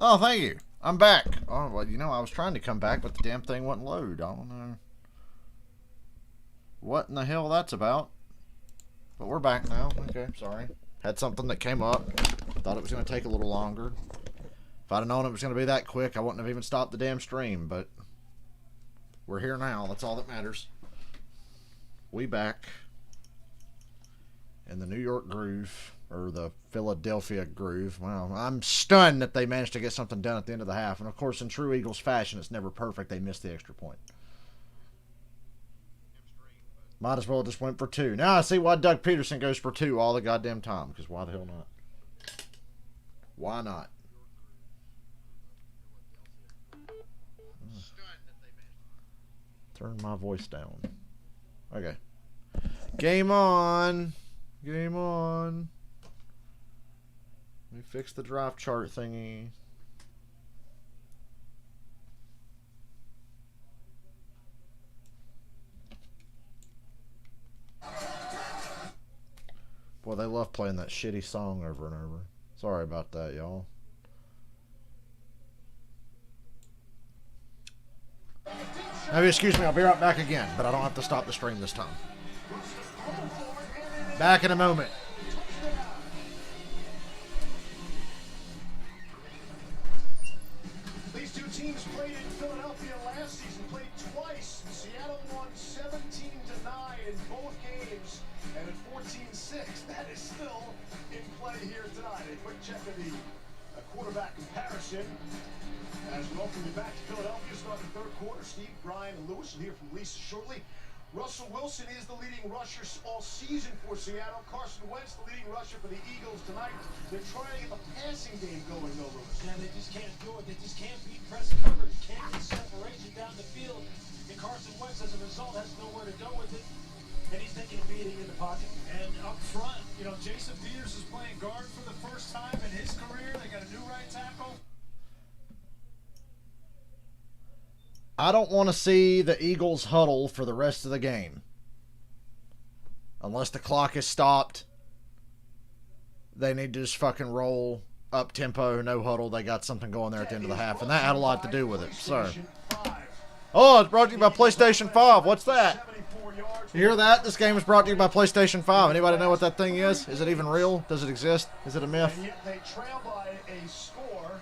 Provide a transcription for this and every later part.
Oh, thank you. I'm back. Oh, well, you know, I was trying to come back, but the damn thing wouldn't load. I don't know what in the hell that's about. But we're back now. Okay, sorry. Had something that came up. Thought it was going to take a little longer. If I'd have known it was going to be that quick, I wouldn't have even stopped the damn stream, but we're here now. That's all that matters. We back in the New York groove, or the Philadelphia groove. Well, I'm stunned that they managed to get something done at the end of the half. And, of course, in true Eagles fashion, it's never perfect. They missed the extra point. Might as well just went for 2. Now I see why Doug Peterson goes for 2 all the goddamn time, because why the hell not? Why not? Turn my voice down. Okay. Game on. Game on. Let me fix the drop chart thingy. Boy, they love playing that shitty song over and over. Sorry about that, y'all. Maybe excuse me, I'll be right back again, but I don't have to stop the stream this time. Back in a moment. These two teams played in Philadelphia last season, played twice. Seattle won 17-9 in both games, and at 14-6, that is still in play here tonight. A quick check of the quarterback comparison. As we welcome you back to Philadelphia, starting the third quarter. Steve, Brian, and Lewis will hear from Lisa shortly. Russell Wilson is the leading rusher all season for Seattle. Carson Wentz, the leading rusher for the Eagles tonight. They're trying to get the passing game going, though, Lewis. Yeah, they just can't do it. They just can't beat press coverage, can't get separation down the field. And Carson Wentz, as a result, has nowhere to go with it. And he's taking a beating in the pocket. And up front, you know, Jason Peters is playing guard for the first time in his career. They got a new right tackle. I don't want to see the Eagles huddle for the rest of the game. Unless the clock is stopped. They need to just fucking roll up tempo, no huddle. They got something going there at the end of the half, and that had a lot to do with it. So, oh, it's brought to you by PlayStation 5. What's that? You hear that? This game is brought to you by PlayStation 5. Anybody know what that thing is? Is it even real? Does it exist? Is it a myth? And yet they trail by a score.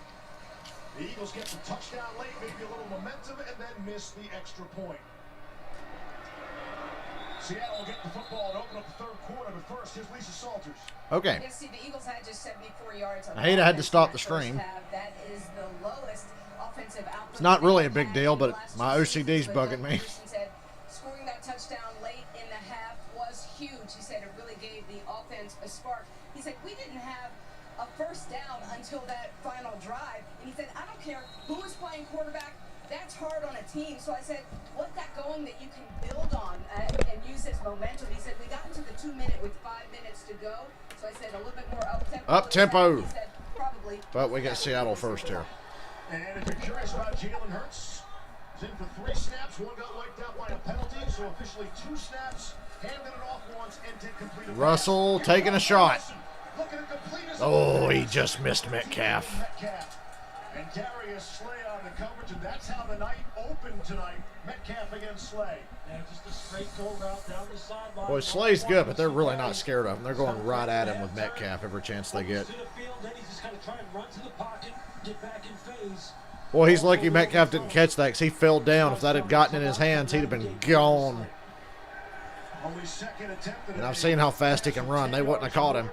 The Eagles get the touchdown late, maybe a little momentum, and then miss the extra point. Seattle will get the football and open up the third quarter, but first, here's Lisa Salters. Okay. Yeah, see, the Eagles had just 74 yards. I hate I had to stop the stream. That is the lowest offensive output. It's not really a big deal, but my OCD's bugging me. Said scoring that touchdown late in the half was huge. He said it really gave the offense a spark. He said we didn't have a first down until that final drive. And he said, I don't care who is playing quarterback. That's hard on a team. So I said, what's that going that you can build on and use as momentum? He said, we got into the 2 minute with 5 minutes to go. So I said, a little bit more up-tempo. Up-tempo. He said, probably. But we got Seattle first here. And if you're curious about Jalen Hurts, he's in for 3 snaps. 1 got wiped out by a penalty. So officially 2 snaps. Handed it off once and did complete a Russell taking a shot. Oh, he he just missed Metcalf. And Darius Slay on the coverage, and that's how the night opened tonight. Metcalf against Slay. Yeah, just a straight go route down the sideline. Boy, Slay's good, but they're really not scared of him. They're going right at him with Metcalf every chance they get. To the field, then he's just got to try and run to the pocket, get back in phase. Boy, he's lucky Metcalf didn't catch that because he fell down. If that had gotten in his hands, he'd have been gone. And I've seen how fast he can run. They wouldn't have caught him.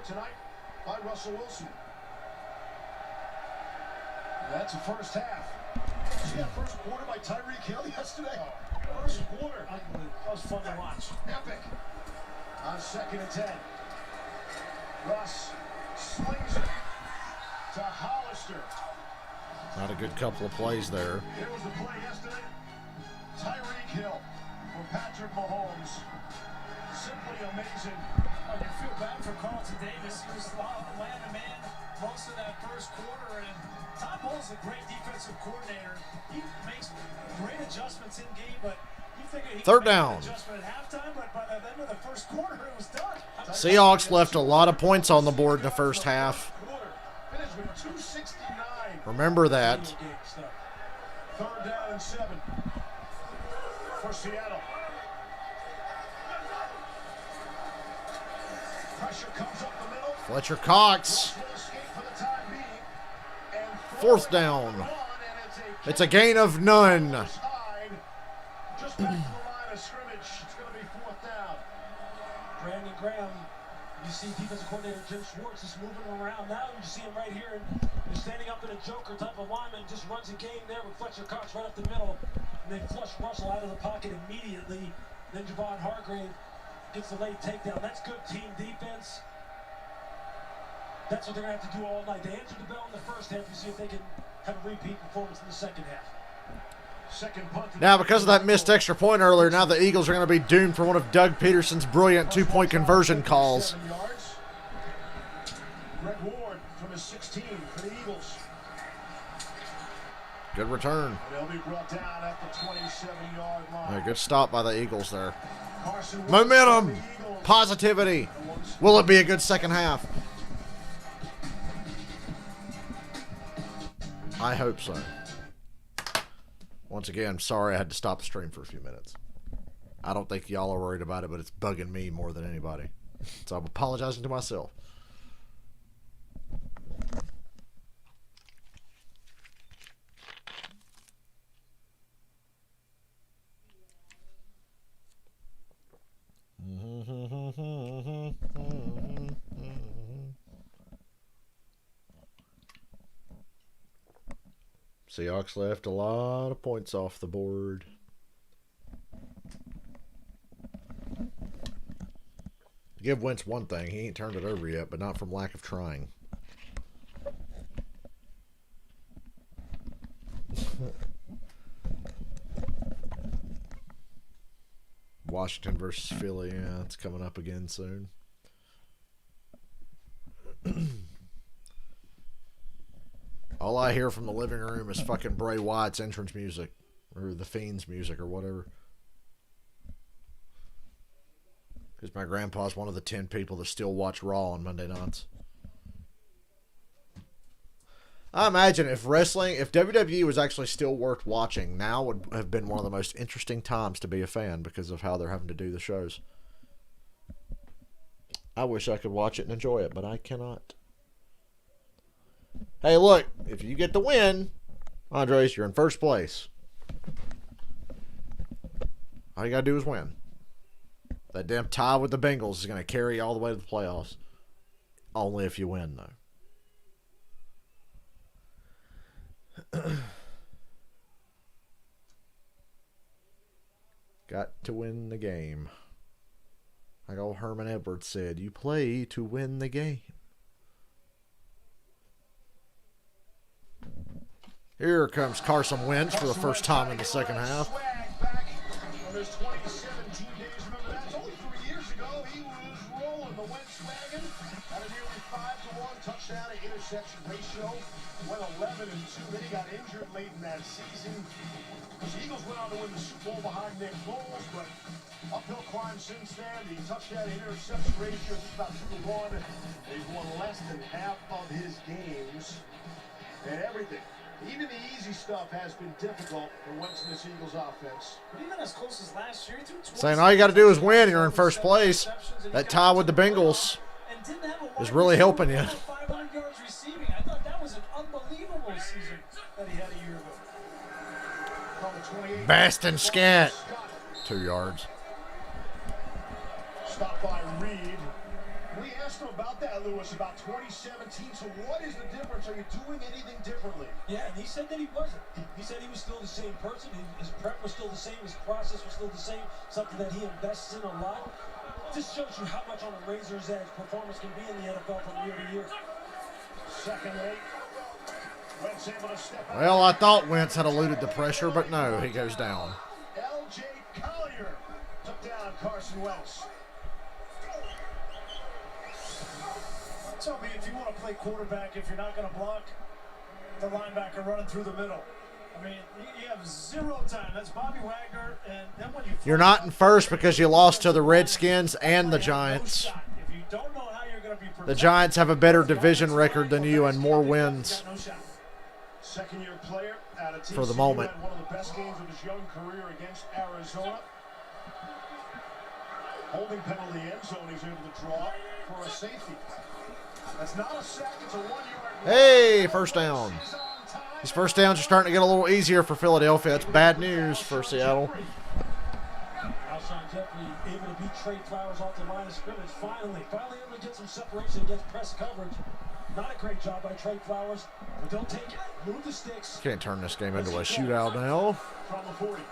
By Russell Wilson. That's the first half. See that first quarter by Tyreek Hill yesterday? First quarter. That was fun to watch. Epic. On 2nd and 10. Russ slings it to Hollister. Not a good couple of plays there. Here was the play yesterday. Tyreek Hill for Patrick Mahomes. Simply amazing. Oh, you feel bad for Carlton Davis. He was man-to-man most of that first quarter, and Todd Bowles is a great defensive coordinator. He makes great adjustments in game, but you figure he Third could make down. an adjustment at halftime, but by the end of the first quarter, it was done. Seahawks left a lot of points on the board in the first half. Finished with 269. Remember that. Third down and 7 for Seattle. Pressure comes up the middle. Fletcher Cox. Fourth down. It's a gain of none. Just back to the line of scrimmage. It's going to be fourth down. Brandon Graham, you see defensive coordinator Jim Schwartz is moving around now. You see him right here, and he's standing up in a joker type of lineman, just runs a game there with Fletcher Cox right up the middle. And they flush Russell out of the pocket immediately. Then Javon Hargrave gets the late takedown. That's good team defense. That's what they're going to have to do all night. They answered the bell in the first half. You see if they can have a repeat performance in the second half. Now, because of that missed extra point earlier, now the Eagles are going to be doomed for one of Doug Peterson's brilliant two-point conversion calls. Greg Ward from his 16 for the Eagles. Good return. They'll be brought down at the 27-yard line. Yeah, good stop by the Eagles there. Momentum, positivity. Will it be a good second half? I hope so. Once again, sorry I had to stop the stream for a few minutes. I don't think y'all are worried about it, but it's bugging me more than anybody. So I'm apologizing to myself. Seahawks left a lot of points off the board. Give Wentz one thing. He ain't turned it over yet, but not from lack of trying. Washington versus Philly. Yeah, it's coming up again soon. All I hear from the living room is fucking Bray Wyatt's entrance music. Or the Fiend's music or whatever. Because my grandpa's one of the 10 people that still watch Raw on Monday nights. I imagine if WWE was actually still worth watching, now would have been one of the most interesting times to be a fan because of how they're having to do the shows. I wish I could watch it and enjoy it, but I cannot. Hey, look, if you get the win, Andres, you're in first place. All you got to do is win. That damn tie with the Bengals is going to carry you all the way to the playoffs. Only if you win, though. Got to win the game. Like old Herman Edwards said, you play to win the game. Here comes Carson Wentz for the first time in the second half. There's 2017 days. Remember, that's only 3 years ago. He was rolling the Wentz wagon at a nearly 5-to-1 touchdown to interception ratio. Went 11-2. Then he got injured late in that season. The Eagles went on to win the Super Bowl behind Nick Foles, but uphill climb since then. The touchdown to interception ratio is about 2-to-1. He's won less than half of his games. And everything. Even the easy stuff has been difficult for Wentz and this Eagles offense. But even as close as last year, saying all you got to do is win, you're in first place. That tie with the Bengals is really helping you. 500 yards receiving. I thought that was an unbelievable season that he had a year ago. Baston Scant. 2 yards. Stopped by Reed. We asked him about that, Lewis, about 2017. So what is the difference? Are you doing anything differently? Yeah, and he said that he wasn't. He said he was still the same person. His prep was still the same. His process was still the same. Something that he invests in a lot. This shows you how much on a razor's edge performance can be in the NFL from year to year. Second and 8. Wentz able to step out. Well, I thought Wentz had eluded the pressure, but no, he goes down. L.J. Collier took down Carson Wentz. Tell me, if you want to play quarterback, if you're not going to block the linebacker running through the middle. I mean, you have 0 time. That's Bobby Wagner. And then when you're not in first because you lost to the Redskins and the Giants. If you don't know how you're going to be the Giants have a better division record than you and more wins. Second-year player out of TCU, For the moment. had one of the best games of his young career against Arizona. Holding penalty end zone, he's able to draw for a safety. That's not a sack, it's a 1-yard. Hey, first down. These first downs are starting to get a little easier for Philadelphia. That's bad news for Seattle. Alshon Jeffrey able to beat Trey Flowers off the line of scrimmage. Finally able to get some separation against press coverage. Not a great job by Trey Flowers, but don't take it. Move the sticks. Can't turn this game into a shootout now. From the 40.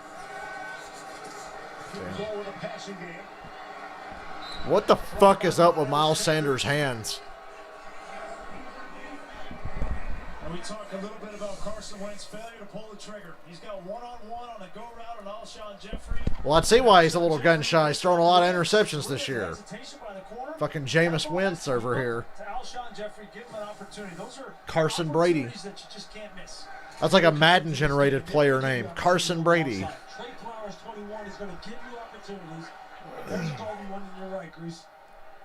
Ball with a passing game. What the fuck is up with Miles Sanders' hands? And we talk a little bit about Carson Wentz's failure to pull the trigger. He's got one-on-one on a go route on Alshon Jeffrey. Well, I'd see why he's a little gun shy. He's throwing a lot of interceptions this year. Fucking Jameis Wentz over here. To Alshon Jeffrey, give him an opportunity. Those are Carson Brady. opportunities that you just can't miss. That's like a Madden-generated player name. Carson Brady. Trey Flowers, 21, is going to give you opportunities. There's Golden one in your right, Grease.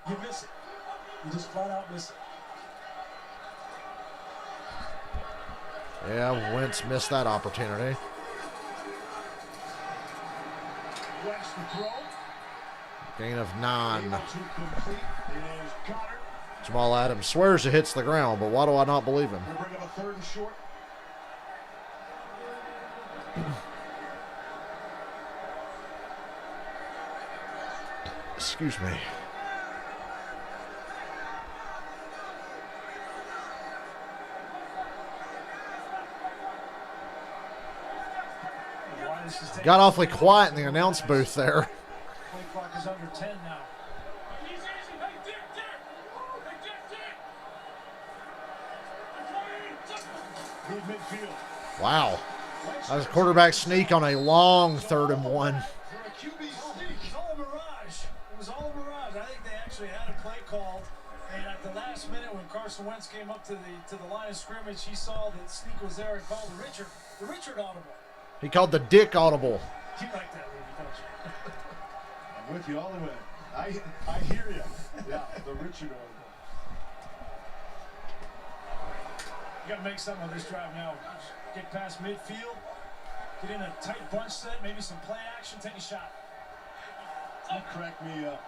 You miss it. You just flat out miss it. Yeah, Wentz missed that opportunity. Wentz the throw. Gain of 9. Able to complete is Goddard. Jamal Adams swears it hits the ground, but why do I not believe him? We'll bring up a 3rd and short. Excuse me. Got awfully quiet in the announce booth there. Play clock is under 10 now. Mid midfield. Wow. That was a quarterback sneak on a long 3rd and 1. For a QB sneak. It was all a mirage. It was all a mirage. I think they actually had a play called, and at the last minute when Carson Wentz came up to the line of scrimmage, he saw that sneak was there and called the Richard audible. He called the dick audible. You like that movie, don't you? I'm with you all the way. I hear you. Yeah, the Richard audible. You got to make something of this drive now. Get past midfield, get in a tight bunch set, maybe some play action, take a shot. You crack me up.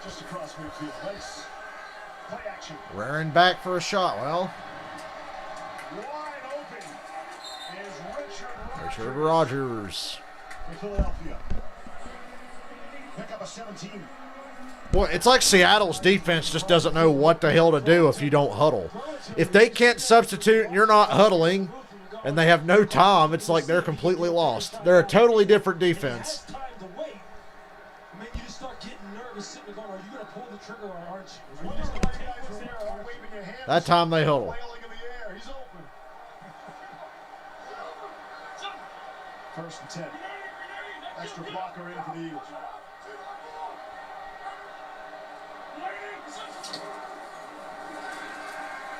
Just across midfield. Nice play action. Rearing back for a shot. Well, Wide open is Richard Rodgers. for Philadelphia. Pick up a 17. Boy, it's like Seattle's defense just doesn't know what the hell to do if you don't huddle. If they can't substitute and you're not huddling and they have no time, it's like they're completely lost. They're a totally different defense. Time to wait. I mean, you just start getting nervous, sitting there going, are you going to pull the trigger or aren't you? Are you just going to take what's there or Waving your hands. That time they huddle. Flailing in the air. He's open. 1st and 10. Extra blocker in for the Eagles.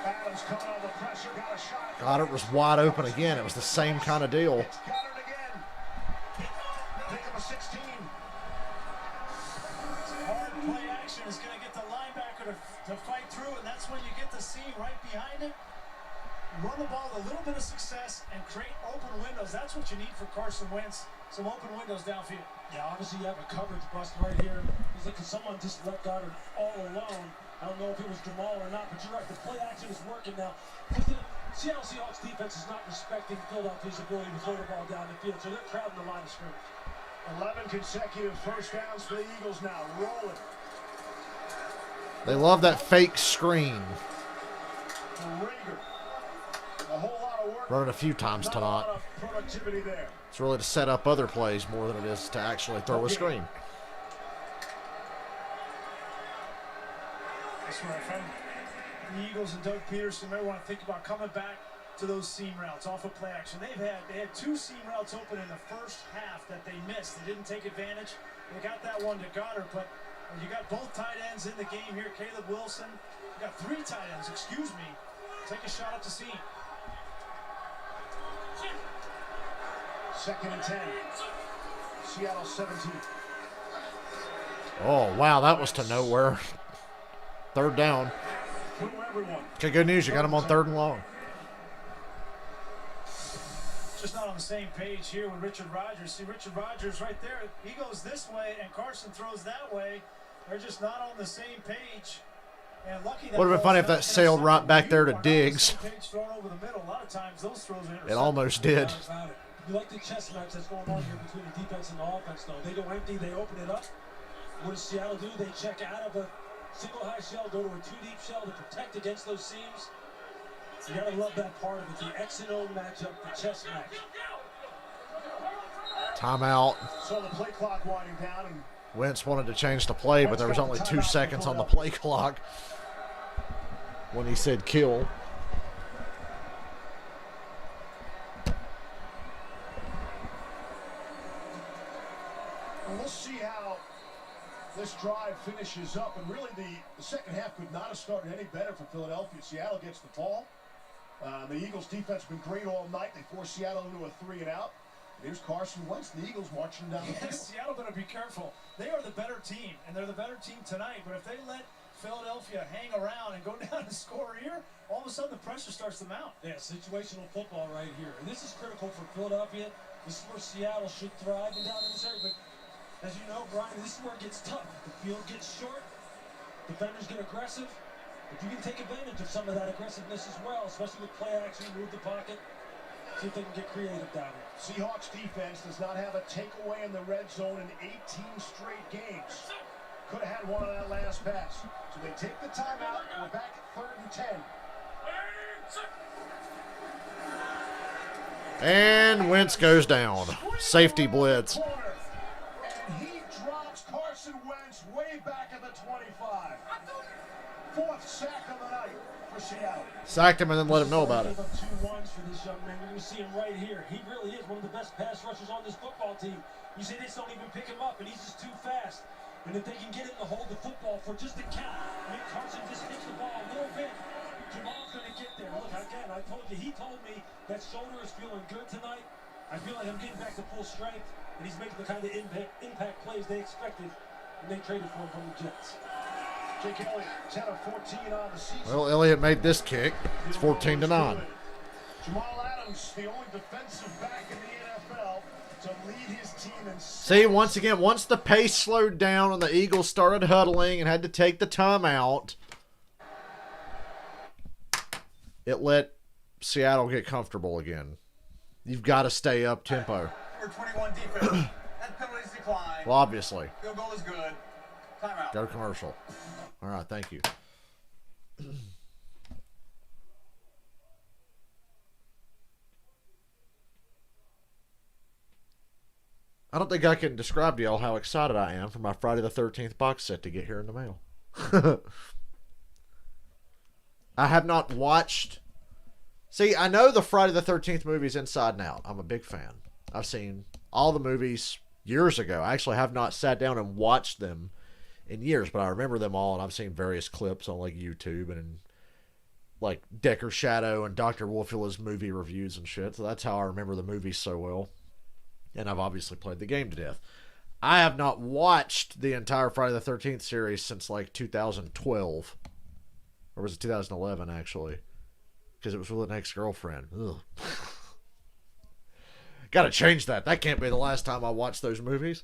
Adams coming on the pressure, got a shot. Goddard was wide open again. It was the same kind of deal. It's Goddard again. Pick up a 16. Hard play action is going to get the linebacker to fight through, and that's when you get the seam right behind it. Run the ball with a little bit of success and create open windows. That's what you need for Carson Wentz. Some open windows downfield. Yeah, obviously you have a coverage bust right here. He's like, someone just let Goddard all alone. I don't know if it was Jamal or not, but you're right. The play action is working now. The Seattle Seahawks defense is not respecting Philadelphia's ability to throw the ball down the field, so they're crowding the line of scrimmage. 11 consecutive first downs for the Eagles now. Rolling. They love that fake screen. Rager. A whole lot of work. Run it a few times Not a tonight. lot of productivity there. It's really to set up other plays more than it is to actually throw a screen. That's right, from the Eagles and Doug Peterson, they want to think about coming back to those seam routes off of play action. They had 2 seam routes open in the first half that they missed. They didn't take advantage. They got that one to Goddard, but you got both tight ends in the game here. Caleb Wilson, you got 3 tight ends, excuse me. Take a shot at the seam. 2nd and 10. Seattle 17. Oh, wow, that was to nowhere. 3rd down. Through everyone. Okay, good news. You got him on 3rd and long. Just not on the same page here with Richard Rodgers. See, Richard Rodgers right there, he goes this way and Carson throws that way. They're just not on the same page. And lucky that Would have been funny if that sailed right back there to Diggs. It almost did. You like the chess match that's going on here between the defense and the offense, though. They go empty, they open it up. What does Seattle do? They check out of a single high shell, go to a 2-deep shell to protect against those seams. You gotta love that part of it, the X and O matchup, the chess match. Timeout. So the play clock winding down, and Wentz wanted to change the play, but there was only 2 seconds on the play clock when he said kill. and we'll see how this drive finishes up. And really, the second half could not have started any better for Philadelphia. Seattle gets the ball. The Eagles' defense has been great all night. They forced Seattle into a 3-and-out. Here's Carson Wentz, the Eagles marching down the field. Seattle better be careful. They are the better team, and they're the better team tonight. But if they let Philadelphia hang around and go down and score here, all of a sudden the pressure starts to mount. Yeah, situational football right here. And this is critical for Philadelphia. This is where Seattle should thrive and down in this area. But as you know, Brian, this is where it gets tough. The field gets short. Defenders get aggressive. If you can take advantage of some of that aggressiveness as well, especially with play action, move the pocket, see if they can get creative down here. Seahawks defense does not have a takeaway in the red zone in 18 straight games. Could have had one on that last pass. So they take the timeout, and we're back at 3rd and 10. And Wentz goes down. Safety blitz. And he drops Carson Wentz way back at the 25. 4th sack of the night for Seattle. Sacked him and then let him know about it. 2 ones for this young man. You're going to see him right here. He really is one of the best pass rushers on this football team. You say this don't even pick him up, and he's just too fast. And if they can get him to hold the football for just a count, I mean, Carson just hits the ball a little bit. Jamal's going to get there. Look, again, I told you, he told me that shoulder is feeling good tonight. I feel like I'm getting back to full strength, and he's making the kind of impact plays they expected when they traded for him from the Jets. Jake Elliott, 10 of 14 on the season. Well, Elliott made this kick. It's 14-9. Jamal Adams, the only defensive back in the NFL to lead his team in. See, once again, once the pace slowed down and the Eagles started huddling and had to take the timeout, it let Seattle get comfortable again. You've got to stay up tempo. Number 21 defense. That penalties decline. Well, obviously. Field goal is good. Timeout. Go to commercial. All right, thank you. I don't think I can describe to y'all how excited I am for my Friday the 13th box set to get here in the mail. I have not watched... See, I know the Friday the 13th movies inside and out. I'm a big fan. I've seen all the movies years ago. I actually have not sat down and watched them in years, but I remember them all, and I've seen various clips on like YouTube and in, like Decker Shadow and Dr. Wolfula's movie reviews and shit. So that's how I remember the movies so well. And I've obviously played the game to death. I have not watched the entire Friday the 13th series since like 2012. Or was it 2011 actually? Because it was with an ex-girlfriend. Ugh. Gotta change that. That can't be the last time I watched those movies.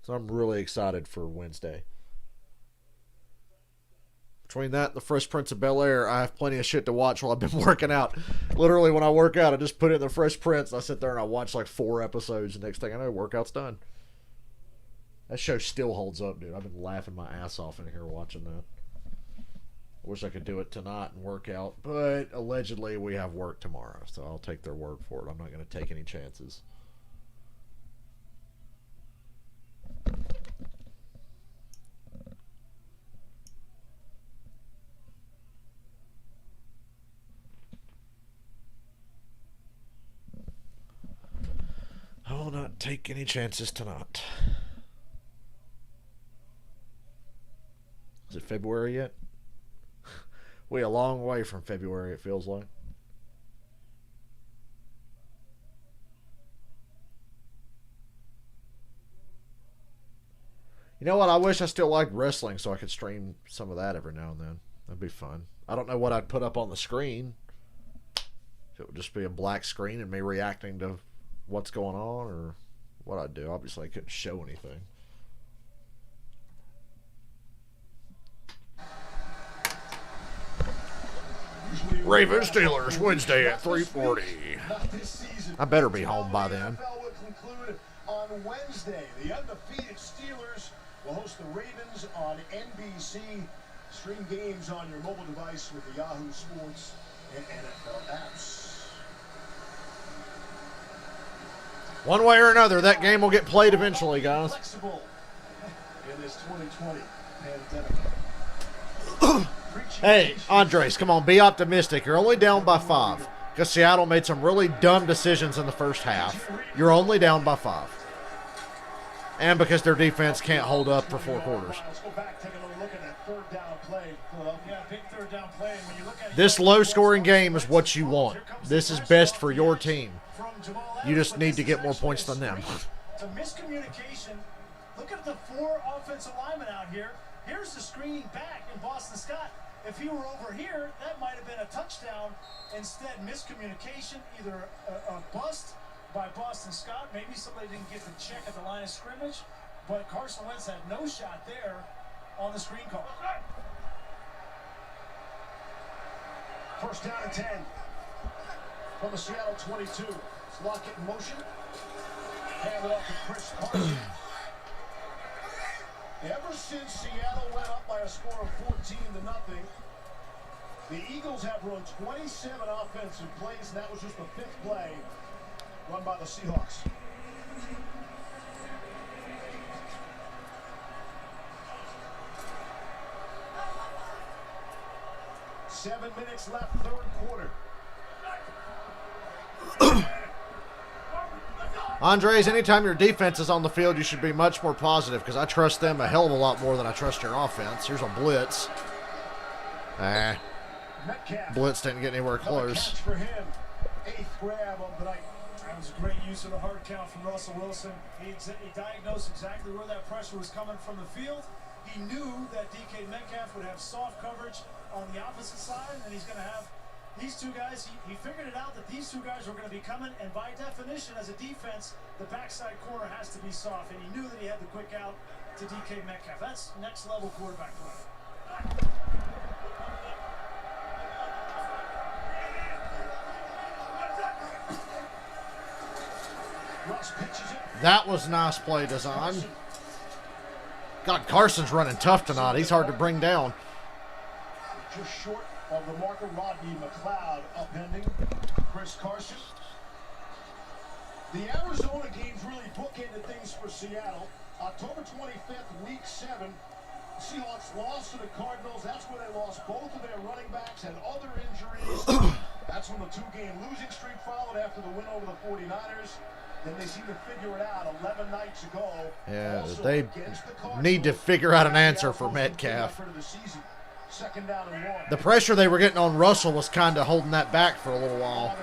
So I'm really excited for Wednesday. Between that and the Fresh Prince of Bel-Air, I have plenty of shit to watch while I've been working out. Literally, when I work out, I just put in the Fresh Prince, and I sit there and I watch like 4 episodes, and next thing I know, workout's done. That show still holds up, dude. I've been laughing my ass off in here watching that. I wish I could do it tonight and work out, but allegedly we have work tomorrow, so I'll take their word for it. I'm not going to take any chances. I will not take any chances tonight. Is it February yet? We're a long way from February, it feels like. You know what? I wish I still liked wrestling so I could stream some of that every now and then. That'd be fun. I don't know what I'd put up on the screen. If it would just be a black screen and me reacting to what's going on, or what I'd do. Obviously, I couldn't show anything. Ravens Steelers Wednesday at 3:40. I better be home by then. NFL will conclude on Wednesday. The undefeated Steelers will host the Ravens on NBC. Stream games on your mobile device with the Yahoo Sports and NFL apps. One way or another, that game will get played eventually, guys. Flexible in this 2020 pandemic. Hey, Andres, come on, be optimistic. You're only down by 5 because Seattle made some really dumb decisions in the first half. You're only down by 5. And because their defense can't hold up for 4 quarters. Let's go back, take a little look at that third down play. Yeah, big third down play. And when you look at This low-scoring game is what you want. This is best for your team. You just need to get more points than them. It's a miscommunication. Look at the 4 offensive linemen out here. Here's the screening back in Boston Scott. If he were over here, that might have been a touchdown. Instead, miscommunication, either a bust by Boston Scott. Maybe somebody didn't get the check at the line of scrimmage, but Carson Wentz had no shot there on the screen call. First down and 10 from the Seattle 22. It's Lockett in motion. Hand it off to Chris Carson. Ever since Seattle went up by a score of 14-0, the Eagles have run 27 offensive plays, and that was just the 5th play run by the Seahawks. Seven minutes left, third quarter. Andres, anytime your defense is on the field, you should be much more positive because I trust them a hell of a lot more than I trust your offense. Here's a blitz. Blitz didn't get anywhere close. For him, 8th grab of the night. That was a great use of the hard count from Russell Wilson. He diagnosed exactly where that pressure was coming from the field. He knew that DK Metcalf would have soft coverage on the opposite side, and he's going to have these 2 guys. He figured it out that these 2 guys were going to be coming, and by definition, as a defense, the backside corner has to be soft, and he knew that he had the quick out to DK Metcalf. That's next level quarterback play. That was nice play design. God, Carson's running tough tonight. He's hard to bring down. Just short of the marker, Rodney McLeod upending Chris Carson. The Arizona games really bookended things for Seattle. October 25th, week 7, Seahawks lost to the Cardinals. That's where they lost both of their running backs, had other injuries. That's when the 2-game losing streak followed after the win over the 49ers. Then they seem to figure it out 11 nights ago. Yeah, they need to figure out an answer for Metcalf. Second down and 1. The pressure they were getting on Russell was kind of holding that back for a little while.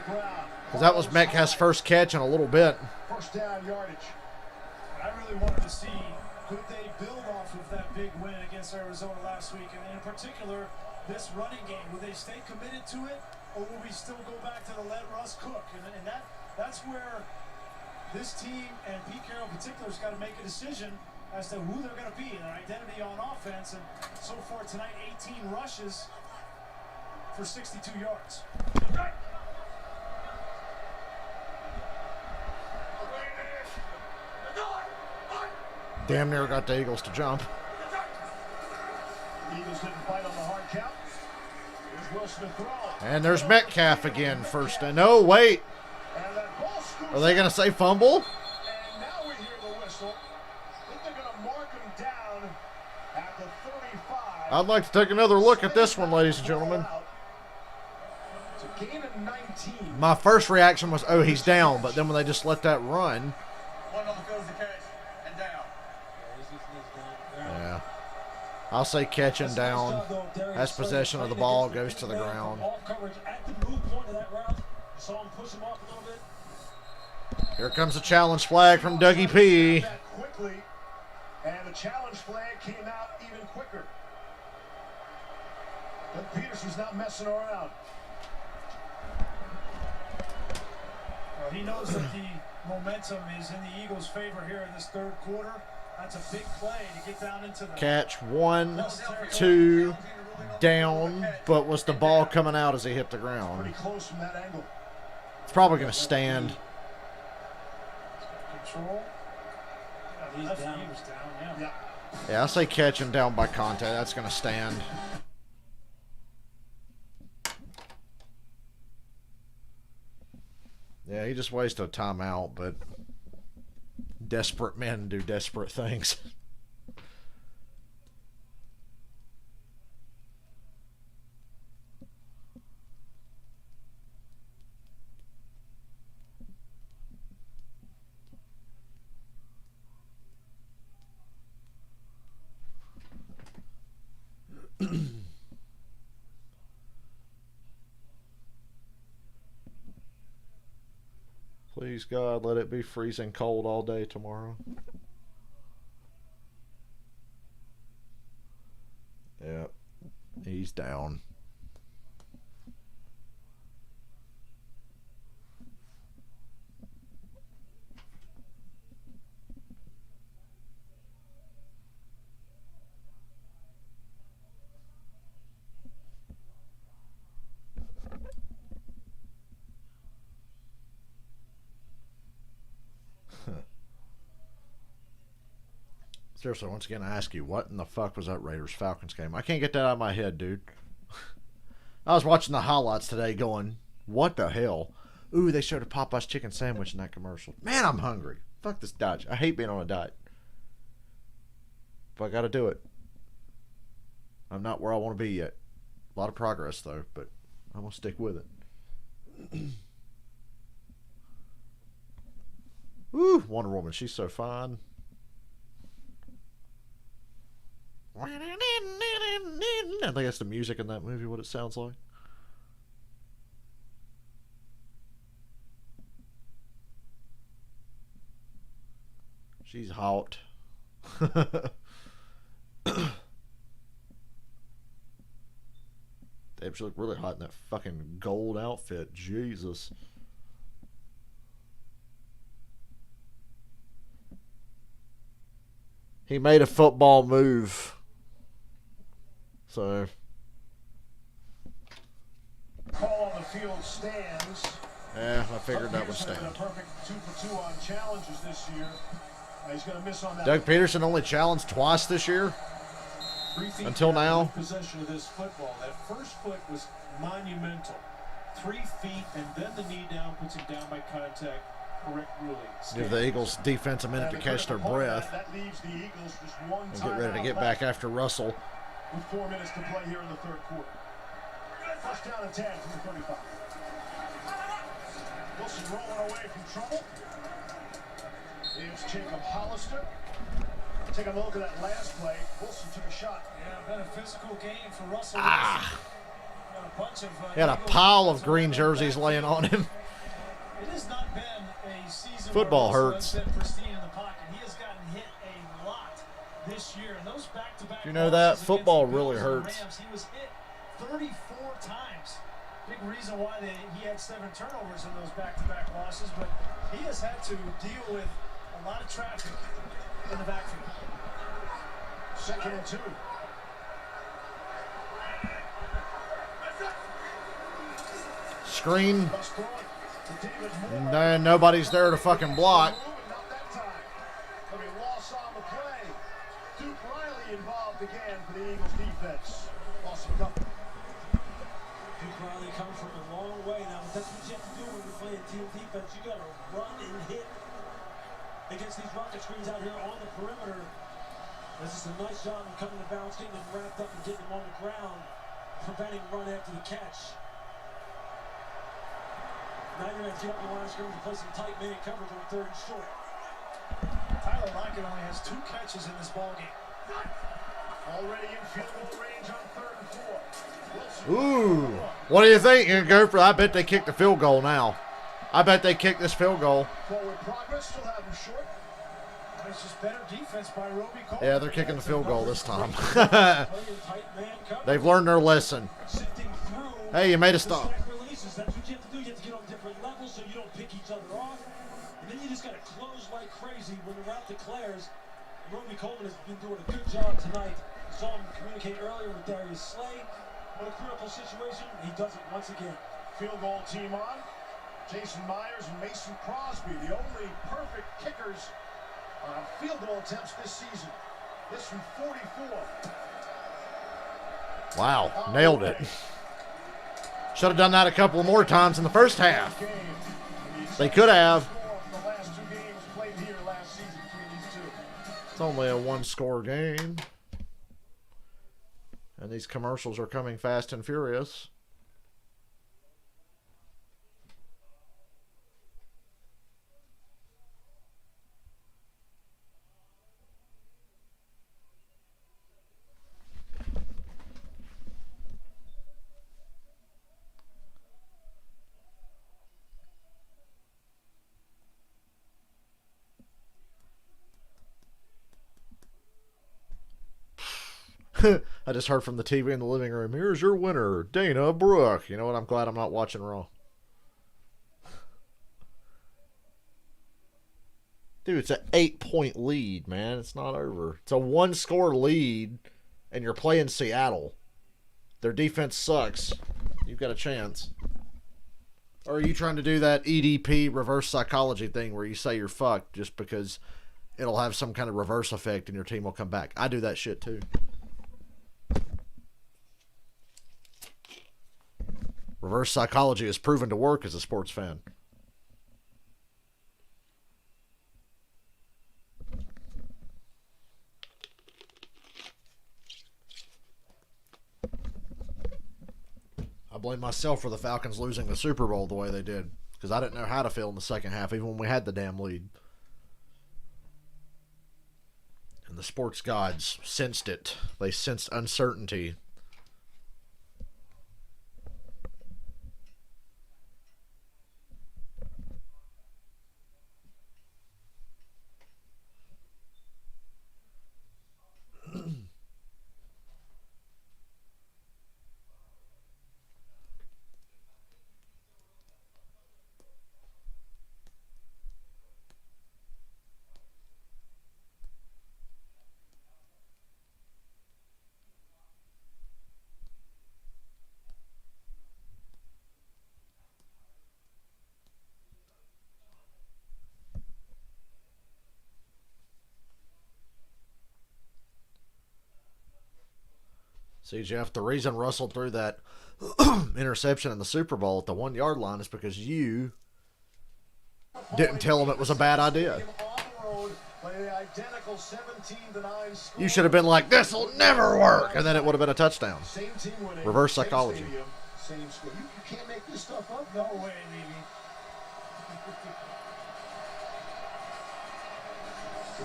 Because that was Metcalf's first catch in a little bit. First down yardage. I really wanted to see, could they build off of that big win against Arizona last week? And in particular, this running game. Will they stay committed to it? Or will we still go back to the let Russ cook? And that's where this team, and Pete Carroll in particular, has got to make a decision as to who they're going to be, their identity on offense. And so far tonight, 18 rushes for 62 yards. Damn near got the Eagles to jump. Eagles didn't fight on the hard count. Here's Wilson to throw. And there's Metcalf again first. No, wait. Are they going to say fumble? And now we hear the whistle. I think they're going to mark him down at the 35. I'd like to take another look at this one, ladies and gentlemen. It's a gain of 19. My first reaction was, oh, he's down. But then when they just let that run. One on the field is the catch and down. Yeah. I'll say catch and down. As possession of the ball goes to the ground. All coverage at the move point of that route. Saw him push him off a little bit. Here comes a challenge flag from Dougie P. Quickly, and the challenge flag came out even quicker. But Peterson's not messing around. Well, he knows that the momentum is in the Eagles' favor here in this third quarter. That's a big play to get down into the Catch 1, 2, down, but was the ball coming out as he hit the ground? Pretty close from that angle. It's probably going to stand. Control. He's down. He was down, yeah. Yeah. Yeah, I say catch him down by contact. That's going to stand. Yeah, he just wasted a timeout, but desperate men do desperate things. Please, God, let it be freezing cold all day tomorrow. Yep, he's down. Seriously, once again, I ask you, what in the fuck was that Raiders-Falcons game? I can't get that out of my head, dude. I was watching the highlights today going, what the hell? Ooh, they showed a Popeye's chicken sandwich in that commercial. Man, I'm hungry. Fuck this diet. I hate being on a diet. But I got to do it. I'm not where I want to be yet. A lot of progress, though, but I'm going to stick with it. Woo, Wonder Woman, she's so fine. I think that's the music in that movie, what it sounds like. She's hot. Damn, she looked really hot in that fucking gold outfit. Jesus. He made a football move. So. Call on the field stands. Yeah, I figured that would stand. A perfect 2-for-2 on challenges this year. He's going to miss on that. Doug Peterson only challenged twice this year. Until now. Possession of this football. That first foot was monumental. 3 feet, and then the knee down puts him down by contact. Correct ruling. Give the Eagles defense a minute to catch their breath. That leaves the Eagles just one And get ready to get back after Russell. With 4 minutes to play here in the third quarter. First down and 10 from the 35. Wilson rolling away from trouble. Here's Jacob Hollister. Take a look at that last play. Wilson took a shot. Yeah, been a physical game for Russell. Ah! Got a bunch of, He had a pile of green jerseys laying on him. It has not been a season Football where hurts. Russell has been pristine in the pocket. He has gotten hit a lot this year. And those back-to-back You know that? losses Football against the really Bills and hurts. Rams, he was hit 34 times. Big reason why he had 7 turnovers in those back-to-back losses. But he has had to deal with a lot of traffic in the backfield. Second and 2. Screen. Bus throw it to David Moore. And then nobody's there to fucking block. Not that time. There'll be loss on the play. Duke Riley involved again for the Eagles defense. Loss of a couple. Duke Riley comes from a long way now, but that's what you have to do when you're playing team defense. You got to run and hit against these rocket screens out here on the perimeter. This is a nice job of coming to bounce, getting them wrapped up and getting them on the ground, preventing run after the catch. Now you're going to get up the line of scrimmage and play some tight man coverage on 3rd and short. Tyler Lockett only has 2 catches in this ballgame. Already in field goal range on 3rd and 4. Wilson. Ooh. What do you think? You're going to go for I bet they kick the field goal now. I bet they kick this field goal. Forward progress, still have him short. it's just better defense by Roby Coleman. Yeah, they're kicking the field goal this time. Tight man coverage. They've learned their lesson. Sifting through Hey, you made a the stop. stack releases. That's what you have to do. You have to get on different levels so you don't pick each other off. And then you just got to close like crazy when the route declares. Roby Coleman has been doing a good job tonight. Saw him communicate earlier with Darius Slay. What a critical situation. He does it once again. Field goal team on. Jason Myers and Mason Crosby, the only perfect kickers on field goal attempts this season. This from 44. Wow, nailed it. Should have done that a couple more times in the first half. They could have. The last 2 games played here last season between these two. It's only a 1-score game. And these commercials are coming fast and furious. I just heard from the TV in the living room, here's your winner, Dana Brooke. You know what? I'm glad I'm not watching Raw. Dude, it's an 8-point lead, man. It's not over. It's a 1-score lead, and you're playing Seattle. Their defense sucks. You've got a chance. Or are you trying to do that EDP reverse psychology thing where you say you're fucked just because it'll have some kind of reverse effect and your team will come back? I do that shit too. Reverse psychology has proven to work as a sports fan. I blame myself for the Falcons losing the Super Bowl the way they did, because I didn't know how to feel in the second half, even when we had the damn lead. And the sports gods sensed it. They sensed uncertainty. See, Jeff, the reason Russell threw that interception in the Super Bowl at the 1-yard line is because you didn't tell him it was a bad idea. You should have been like, this will never work, and then it would have been a touchdown. Reverse psychology. You can't make this stuff up. No way, baby.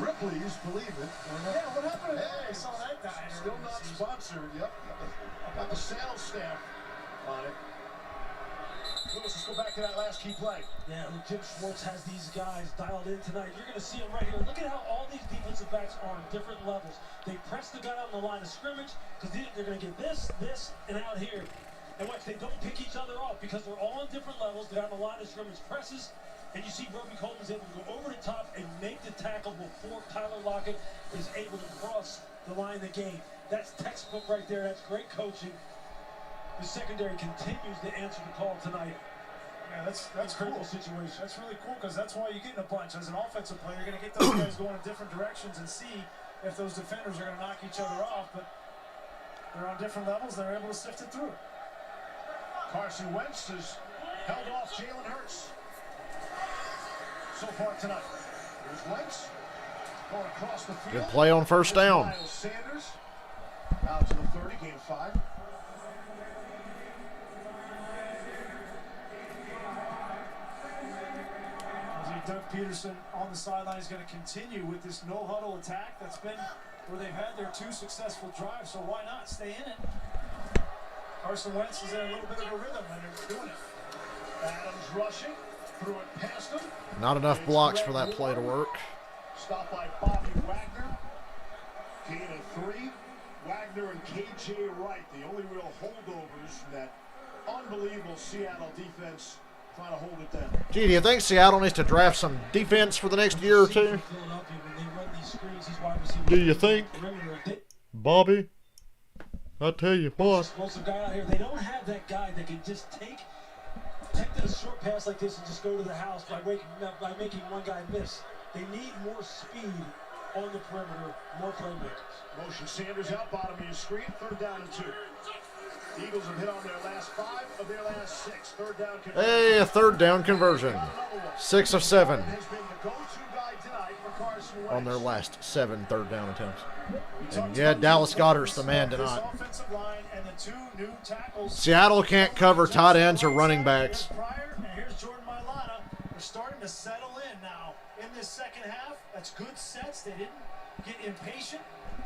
Ripley's, believe it. Yeah, what happened? Hey, I saw that guy. Still not sponsored. Yep. Got the sales staff on it. Lewis, let's go back to that last key play. Yeah, Jim Schwartz has these guys dialed in tonight. You're going to see them right here. Look at how all these defensive backs are on different levels. They press the guy on the line of scrimmage because they're going to get this, and out here. And watch, they don't pick each other off because they're all on different levels. They're on the line of scrimmage presses. And you see Roby Coleman's able to go over the top and make the tackle before Tyler Lockett is able to cross the line of the game. That's textbook right there. That's great coaching. The secondary continues to answer the call tonight. Yeah, that's critical cool. situation. That's really cool because that's why you get in a bunch. As an offensive player, you're going to get those guys going in different directions and see if those defenders are going to knock each other off. But they're on different levels. They're able to sift it through. Carson Wentz has held off Jalen Hurts so far tonight. Here's Wentz going across the field. Good play on first down. Miles Sanders out to the 30, game 5. Doug Peterson on the sideline is going to continue with this no-huddle attack. That's been where they've had their 2 successful drives, so why not stay in it? Carson Wentz is in a little bit of a rhythm when they're doing it. Adams rushing, threw it past him. Not enough blocks for that play to work. Stopped by Bobby Wagner. Gain of 3. Wagner and KJ Wright, the only real holdovers from that unbelievable Seattle defense trying to hold it down. Gee, do you think Seattle needs to draft some defense for the next year or two? Do you think, Bobby? I'll tell you what. Explosive guy out here. They don't have that guy that can just take a short pass like this and just go to the house by making one guy miss. They need more speed on the perimeter, more playmakers. Motion Sanders out, bottom of your screen, 3rd down and 2. The Eagles have hit on their last 5 of their last 6. 3rd down conversion. Hey, a 3rd down conversion. 6 of 7 Has been the go-to guy tonight for Carson Wentz. on their last 7 3rd down attempts. And yeah, Dallas Goedert's the man tonight. Seattle can't cover tight ends or running backs. And here's Jordan Mailata. They're starting to settle in now in this second half. That's good sets. They didn't get impatient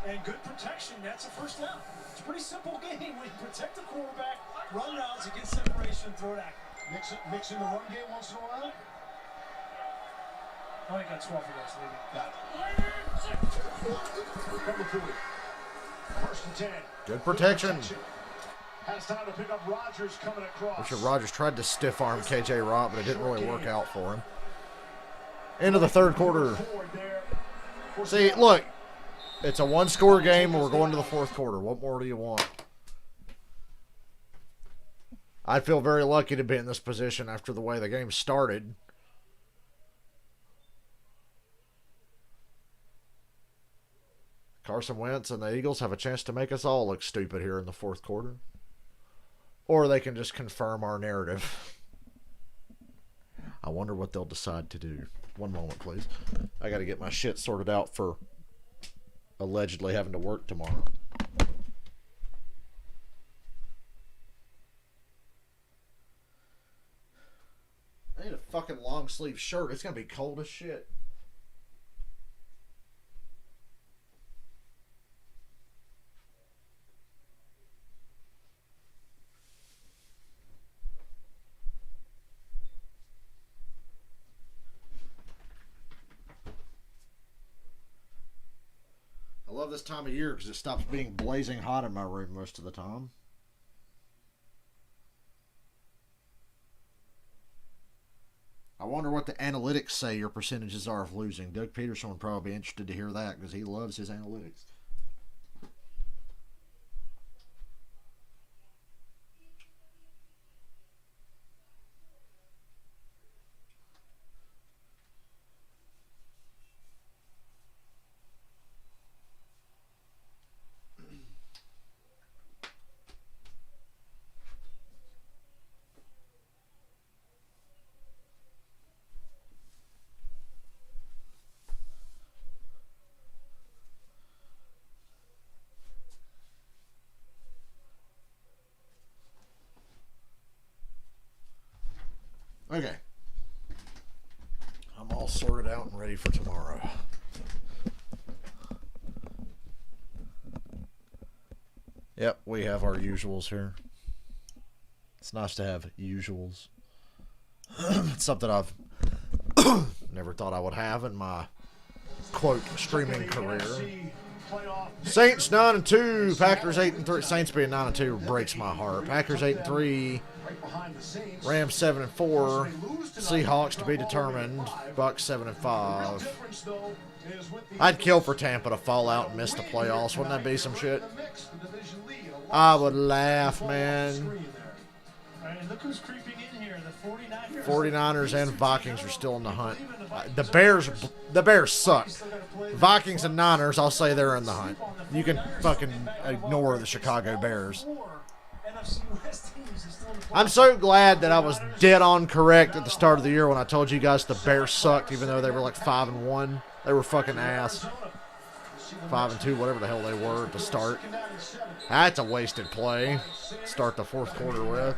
and good protection. That's a first down. It's a pretty simple game. When you protect the quarterback, run routes, and get separation, throw it out. Mixing the run game once in a while. Oh, he got 12 of those. Got it. Number 40. 1st and 10. Good protection. Has time to pick up Rodgers coming across. Richard Rodgers tried to stiff arm KJ Watt, but it didn't really work out for him. End of the 3rd quarter. See, look, it's a 1-score game, and we're going to the 4th quarter. What more do you want? I feel very lucky to be in this position after the way the game started. Carson Wentz and the Eagles have a chance to make us all look stupid here in the 4th quarter. Or they can just confirm our narrative. I wonder what they'll decide to do. One moment, please. I got to get my shit sorted out for allegedly having to work tomorrow. I need a fucking long sleeve shirt. It's going to be cold as shit. I love this time of year because it stops being blazing hot in my room most of the time. I wonder what the analytics say your percentages are of losing. Doug Peterson would probably be interested to hear that because he loves his analytics. Okay. I'm all sorted out and ready for tomorrow. Yep, we have our usuals here. It's nice to have usuals. It's something I've never thought I would have in my, quote, streaming career. Saints 9-2, Packers 8-3. Saints being 9-2 breaks my heart. Packers 8-3, Rams 7-4, Seahawks to be determined, Bucks 7-5. I'd kill for Tampa to fall out and miss the playoffs. Wouldn't that be some shit? I would laugh, man. Look who's creeping in here. The 49ers and Vikings are still in the hunt. The Bears suck. Vikings and Niners, I'll say they're in the hunt. You can fucking ignore the Chicago Bears. I'm so glad that I was dead on correct at the start of the year when I told you guys the Bears sucked, even though they were like 5-1. They were fucking ass. 5-2, whatever the hell they were at the start. That's a wasted play. Start the 4th quarter with.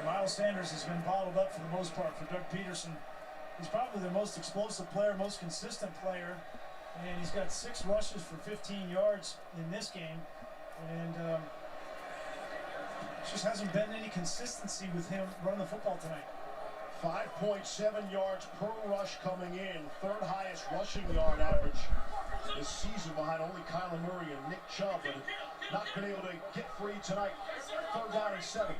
Miles Sanders has been bottled up for the most part for Doug Peterson. He's probably the most explosive player, most consistent player, and he's got 6 rushes for 15 yards in this game. And Just hasn't been any consistency with him running the football tonight. 5.7 yards per rush coming in. Third highest rushing yard average this season behind only Kyler Murray and Nick Chubb. And not been able to get free tonight. 3rd down and 7.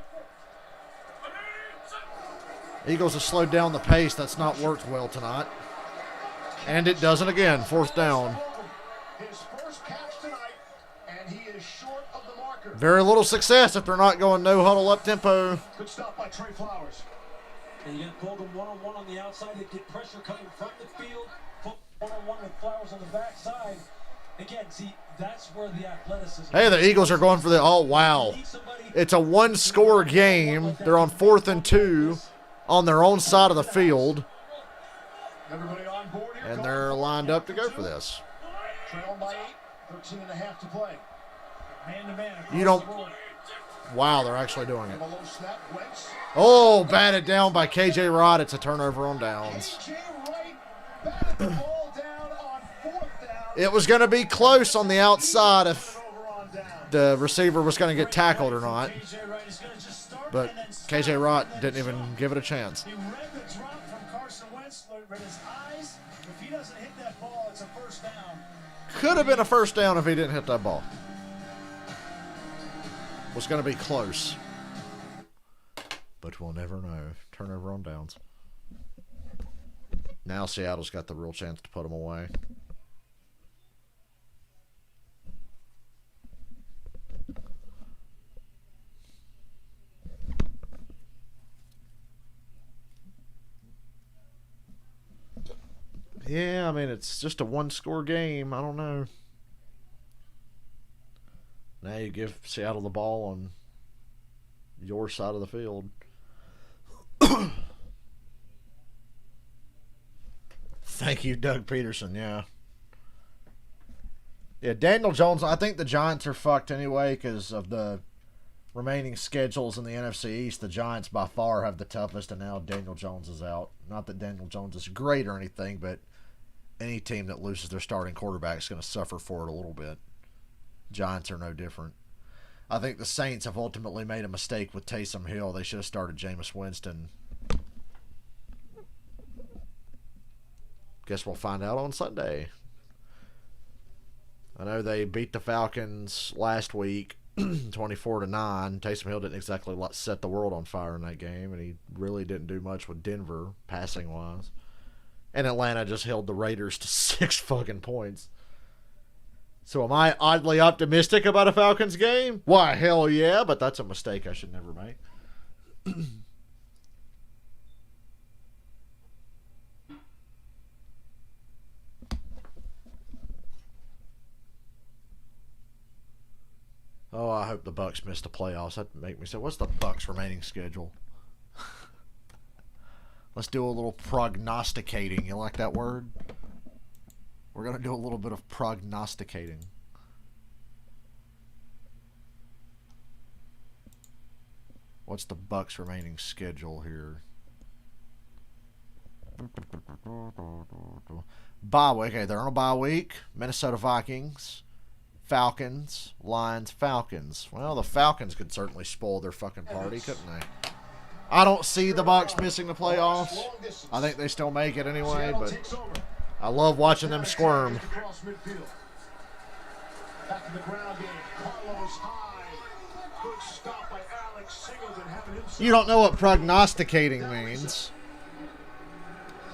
Eagles have slowed down the pace. That's not worked well tonight. And it doesn't again. 4th down. His first catch tonight, and he is short of the marker. Very little success if they're not going no huddle up tempo. Good stop by Trey Flowers. And you get Bogan one-on-one on the outside. They get pressure coming from the field. One-on-one with Flowers on the backside. Again, see, that's where the athleticism. Hey, the Eagles are going for the, oh, wow. It's a 1-score game. They're on 4th and 2 on their own side of the field. Everybody on board here. And they're lined up to go for this. Trail by 8, 13 and a half to play. Man-to-man. You don't. Wow, they're actually doing it. A low snap, Wentz. Oh, batted down by KJ Watt. It's a turnover on downs. KJ Wright batted the ball down on 4th down. It was going to be close on the outside if Over on down. the receiver was going to get tackled or not. KJ Wright is going to just start But and then stop. KJ Watt didn't even give it a chance. He read the drop from Carson Wentz, but his eyes, if he doesn't hit that ball, it's a 1st down. Could have been a 1st down if he didn't hit that ball. Was going to be close. But we'll never know. Turnover on downs. Now Seattle's got the real chance to put them away. Yeah, I mean, it's just a 1-score game. I don't know. Now you give Seattle the ball on your side of the field. Thank you, Doug Peterson. Yeah. Yeah, Daniel Jones, I think the Giants are fucked anyway because of the remaining schedules in the NFC East. The Giants by far have the toughest, and now Daniel Jones is out. Not that Daniel Jones is great or anything, but any team that loses their starting quarterback is going to suffer for it a little bit. Giants are no different. I think the Saints have ultimately made a mistake with Taysom Hill. They should have started Jameis Winston. Guess we'll find out on Sunday. I know they beat the Falcons last week, 24-9. Taysom Hill didn't exactly set the world on fire in that game, and he really didn't do much with Denver, passing-wise. And Atlanta just held the Raiders to 6 fucking points. So am I oddly optimistic about a Falcons game? Why, hell yeah, but that's a mistake I should never make. Oh, I hope the Bucs miss the playoffs. That'd make me say, what's the Bucs' remaining schedule? Let's do a little prognosticating. You like that word? We're going to do a little bit of prognosticating. What's the Bucs' remaining schedule here? Bye week. Okay, they're on a bye week. Minnesota Vikings, Falcons, Lions, Falcons. Well, the Falcons could certainly spoil their fucking party, couldn't they? I don't see the Bucs missing the playoffs. I think they still make it anyway, but I love watching them squirm. Back in the ground game. Carlos high. Good stop by Alex Singleton. Having himself. You don't know what prognosticating means.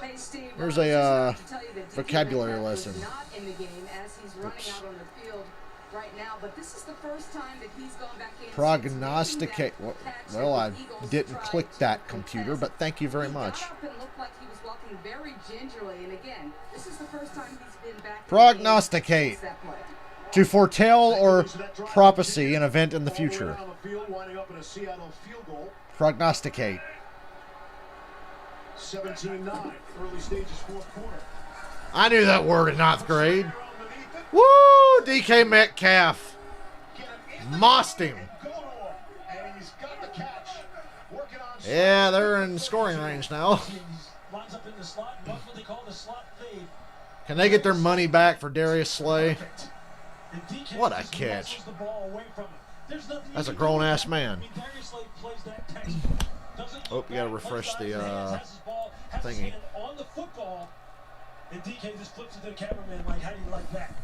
Hey, Steve, Here's I a just have to tell you that vocabulary DK Metcalf lesson. is not in the game as he's running out on the field right now, but this is the first time that he's gone back in. Prognosticate. Well, I didn't click that computer, but thank you very much. He got up and looked like he was walking very gingerly, and again, this is the first time he's been back. Prognosticate. Since that play. To foretell or prophecy an event in the future. Prognosticate. 17-9, early stages, 4th quarter. I knew that word in 9th grade. Woo! DK Metcalf. Mossed him. And he's got the catch. Working on Yeah, they're in scoring range now. Lines up in the slot, and that's what they call the slot fade. Can they get their money back for Darius Slay? And DK What a just catch. muscles the ball away from him. There's nothing That's a you can do grown with ass that. man. I mean, Darius Slade plays that textbook. Doesn't Oh, look you gotta back, plays refresh out the his hands, has his ball, has his thingy. hand on the football, and DK just flips it to the cameraman like, how do you like that?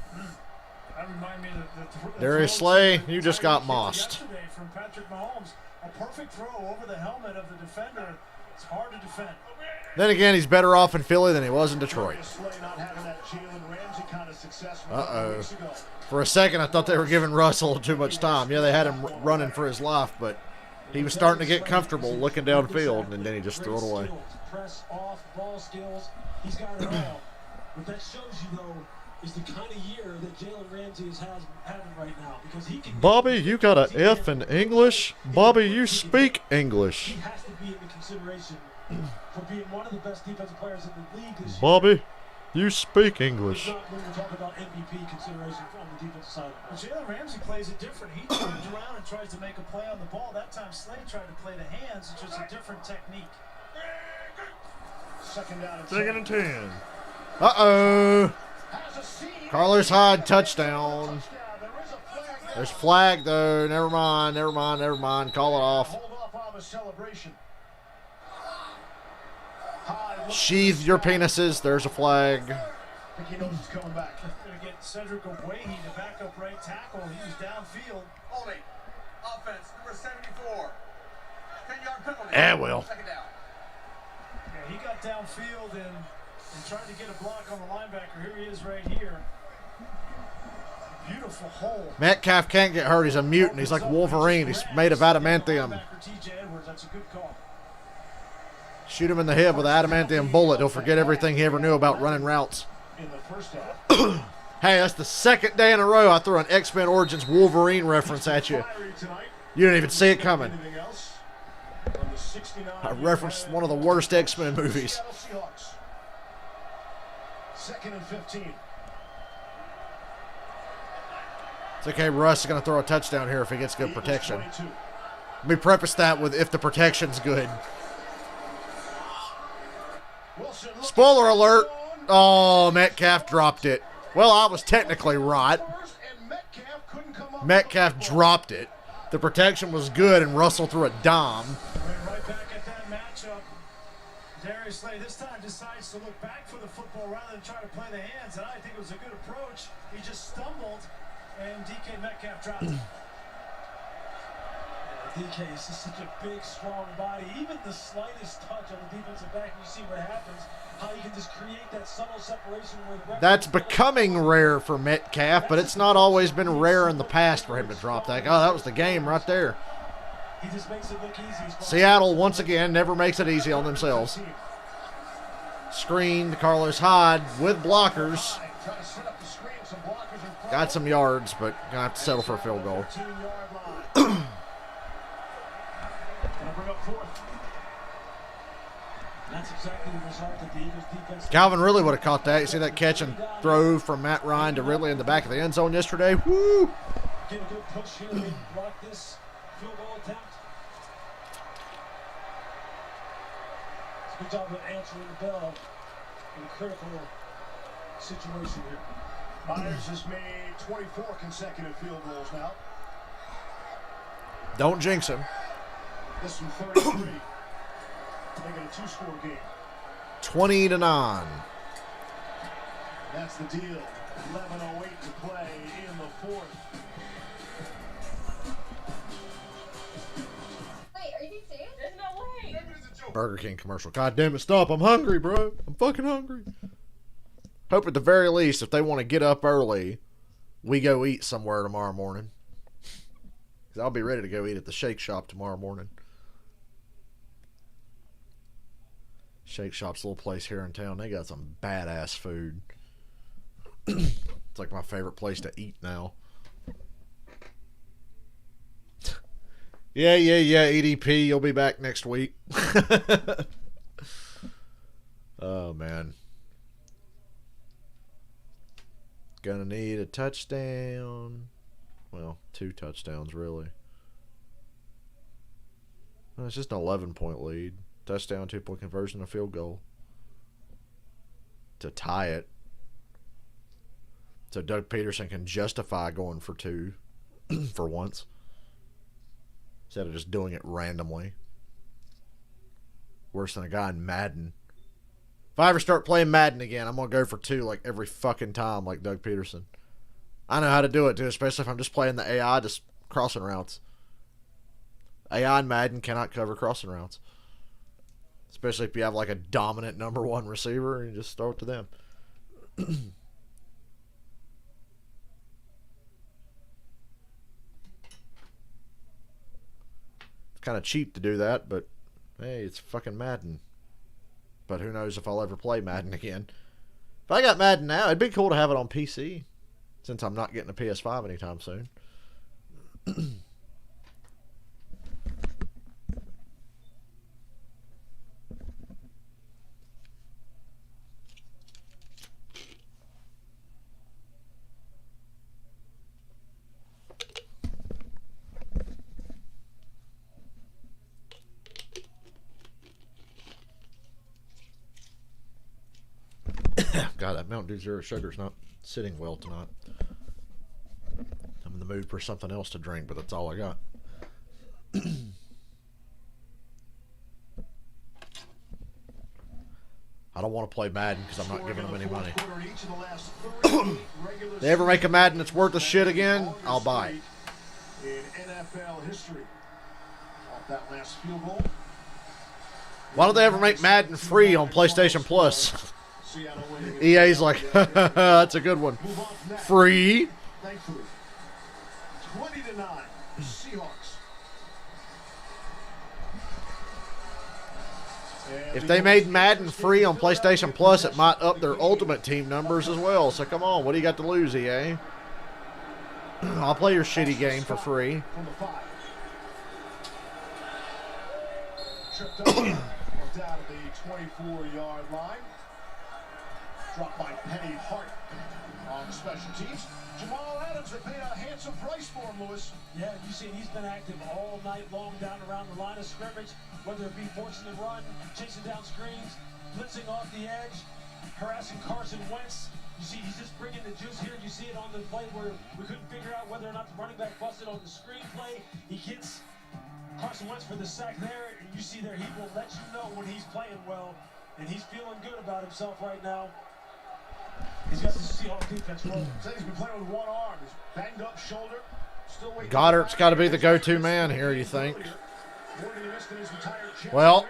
That reminds me of the Darius throw Slay, to you just Tyreek got Hill mossed. yesterday from Patrick Mahomes. A perfect throw over the helmet of the defender. It's hard to defend. Then again, he's better off in Philly than he was in Detroit. Darius Slay not having that Jalen Ramsey kind of success from a Uh-oh. couple weeks ago. For a second, I thought they were giving Russell too much time. Yeah, they had him running for his life, but he was starting to get comfortable looking downfield, and then he just threw it away. Press off, ball skills, he's got it all. What that shows you, though, is the kind of year that Jalen Ramsey is having right now. Because he can. Bobby, you got an F in English? Bobby, you speak English. He has to be in the consideration for being one of the best defensive players in the league this year. Bobby, you speak It's English. not when we're talking about MVP consideration on the defensive side. But Jalen Ramsey plays it different. He turns around and tries to make a play on the ball. That time Slade tried to play the hands. It's just a different technique. Second down and Second and 10. Uh-oh. Carlos Hyde, touchdown. There's flag, though. Never mind. Call it off. Hold off on the celebration. Sheathe your penises. There's a flag. I think he knows he's coming back. Going to get Cedric Ogbuehi to back up right tackle. He was downfield. Holding. Offense, number 74. 10-yard penalty. Yeah, well. Second down. Yeah, he got downfield and tried to get a block on the linebacker. Here he is right here. Beautiful hole. Metcalf can't get hurt. He's a mutant. He's like Wolverine. He's made of adamantium. Linebacker TJ Edwards, that's a good call. Shoot him in the head with an adamantium bullet. He'll forget everything he ever knew about running routes. In the first half. Hey, that's the second day in a row I threw an X-Men Origins Wolverine reference at you. You didn't even see it coming. Anything else? On the 69 I referenced one of the worst X-Men movies. Seattle Seahawks. Second and 15. It's okay, Russ is going to throw a touchdown here if he gets good protection. 22. Let me preface that with if the protection's good. Wilson looking Spoiler alert. on. Oh, Metcalf dropped it. Well, I was technically right. First, and Metcalf couldn't come up Metcalf with the dropped it. The protection was good, and Russell threw a dime. We're right back at that matchup. Darius Slade this time decides to look back for the football rather than try to play the hands, and I think it was a good approach. He just stumbled, and DK Metcalf dropped it. DK is just such a big, strong body. Even the slightest touch on the defensive back, and you see what happens. How you can just create that subtle separation where the referee- That's becoming rare for Metcalf, but it's not always been rare in the past for him to drop that. Oh, that was the game right there. He just makes it look easy. Seattle, once again, never makes it easy on themselves. Screened Carlos Hyde with blockers. Try to set up the screen, some blockers in front. Got some yards, but gonna have to settle for a field goal. 13-yard line. Gonna bring up fourth. That's exactly the result that the Eagles defense. Calvin really would have caught that. You see that catch and throw from Matt Ryan to Ridley in the back of the end zone yesterday? Woo! Get a good push here to block this field goal attempt. It's a good job of answering the bell in a critical situation here. Myers has made 24 consecutive field goals now. Don't jinx him. This one 33. Making a two-score game. 20-9. That's the deal. 11:08 to play in the fourth. Wait, are you being serious? There's no way. Burger King commercial. God damn it, stop. I'm hungry, bro. I'm fucking hungry. Hope at the very least, if they want to get up early, we go eat somewhere tomorrow morning. Because I'll be ready to go eat at the Shake Shop tomorrow morning. Shake Shop's a little place here in town. They got some badass food. It's like my favorite place to eat now. Yeah, EDP, you'll be back next week. Oh, man. Gonna need a touchdown. Well, 2 touchdowns, really. Well, it's just an 11-point lead. Touchdown, 2-point conversion, a field goal. To tie it. So Doug Peterson can justify going for 2 for once. instead of just doing it randomly. Worse than a guy in Madden. If I ever start playing Madden again, I'm going to go for 2 like every fucking time like Doug Peterson. I know how to do it too, especially if I'm just playing the AI, just crossing routes. AI in Madden cannot cover crossing routes. Especially if you have like a dominant number 1 receiver and you just throw it to them. It's kind of cheap to do that, but hey, it's fucking Madden. But who knows if I'll ever play Madden again. If I got Madden now, it'd be cool to have it on PC. Since I'm not getting a PS5 anytime soon. God, that Mountain Dew Zero Sugar's not sitting well tonight. I'm in the mood for something else to drink, but that's all I got. I don't want to play Madden because I'm not giving them any money. They ever make a Madden that's worth a shit again, I'll buy it. In NFL history, off that last field goal. Why don't they ever make Madden free on PlayStation Plus? EA's like, that's a good one. Free? Thankfully. 20-9, Seahawks. If they made Madden free on PlayStation Plus, it might up their Ultimate Team numbers as well. So come on, what do you got to lose, EA? I'll play your shitty game for free. Tripped up, down at the 24-yard line. Dropped by Penny Hart on special teams. Jamal Adams, they paid a handsome price for him, Lewis. Yeah, you see, he's been active all night long down around the line of scrimmage, whether it be forcing the run, chasing down screens, blitzing off the edge, harassing Carson Wentz. You see, he's just bringing the juice here. You see it on the play where we couldn't figure out whether or not the running back busted on the screen play. He hits Carson Wentz for the sack there, and you see there he will let you know when he's playing well, and he's feeling good about himself right now. He's got the Seahawks defense rolling. He's been playing with one arm. His banged up shoulder. Still waiting. Goddard's got to be the go-to man here, you think? Well,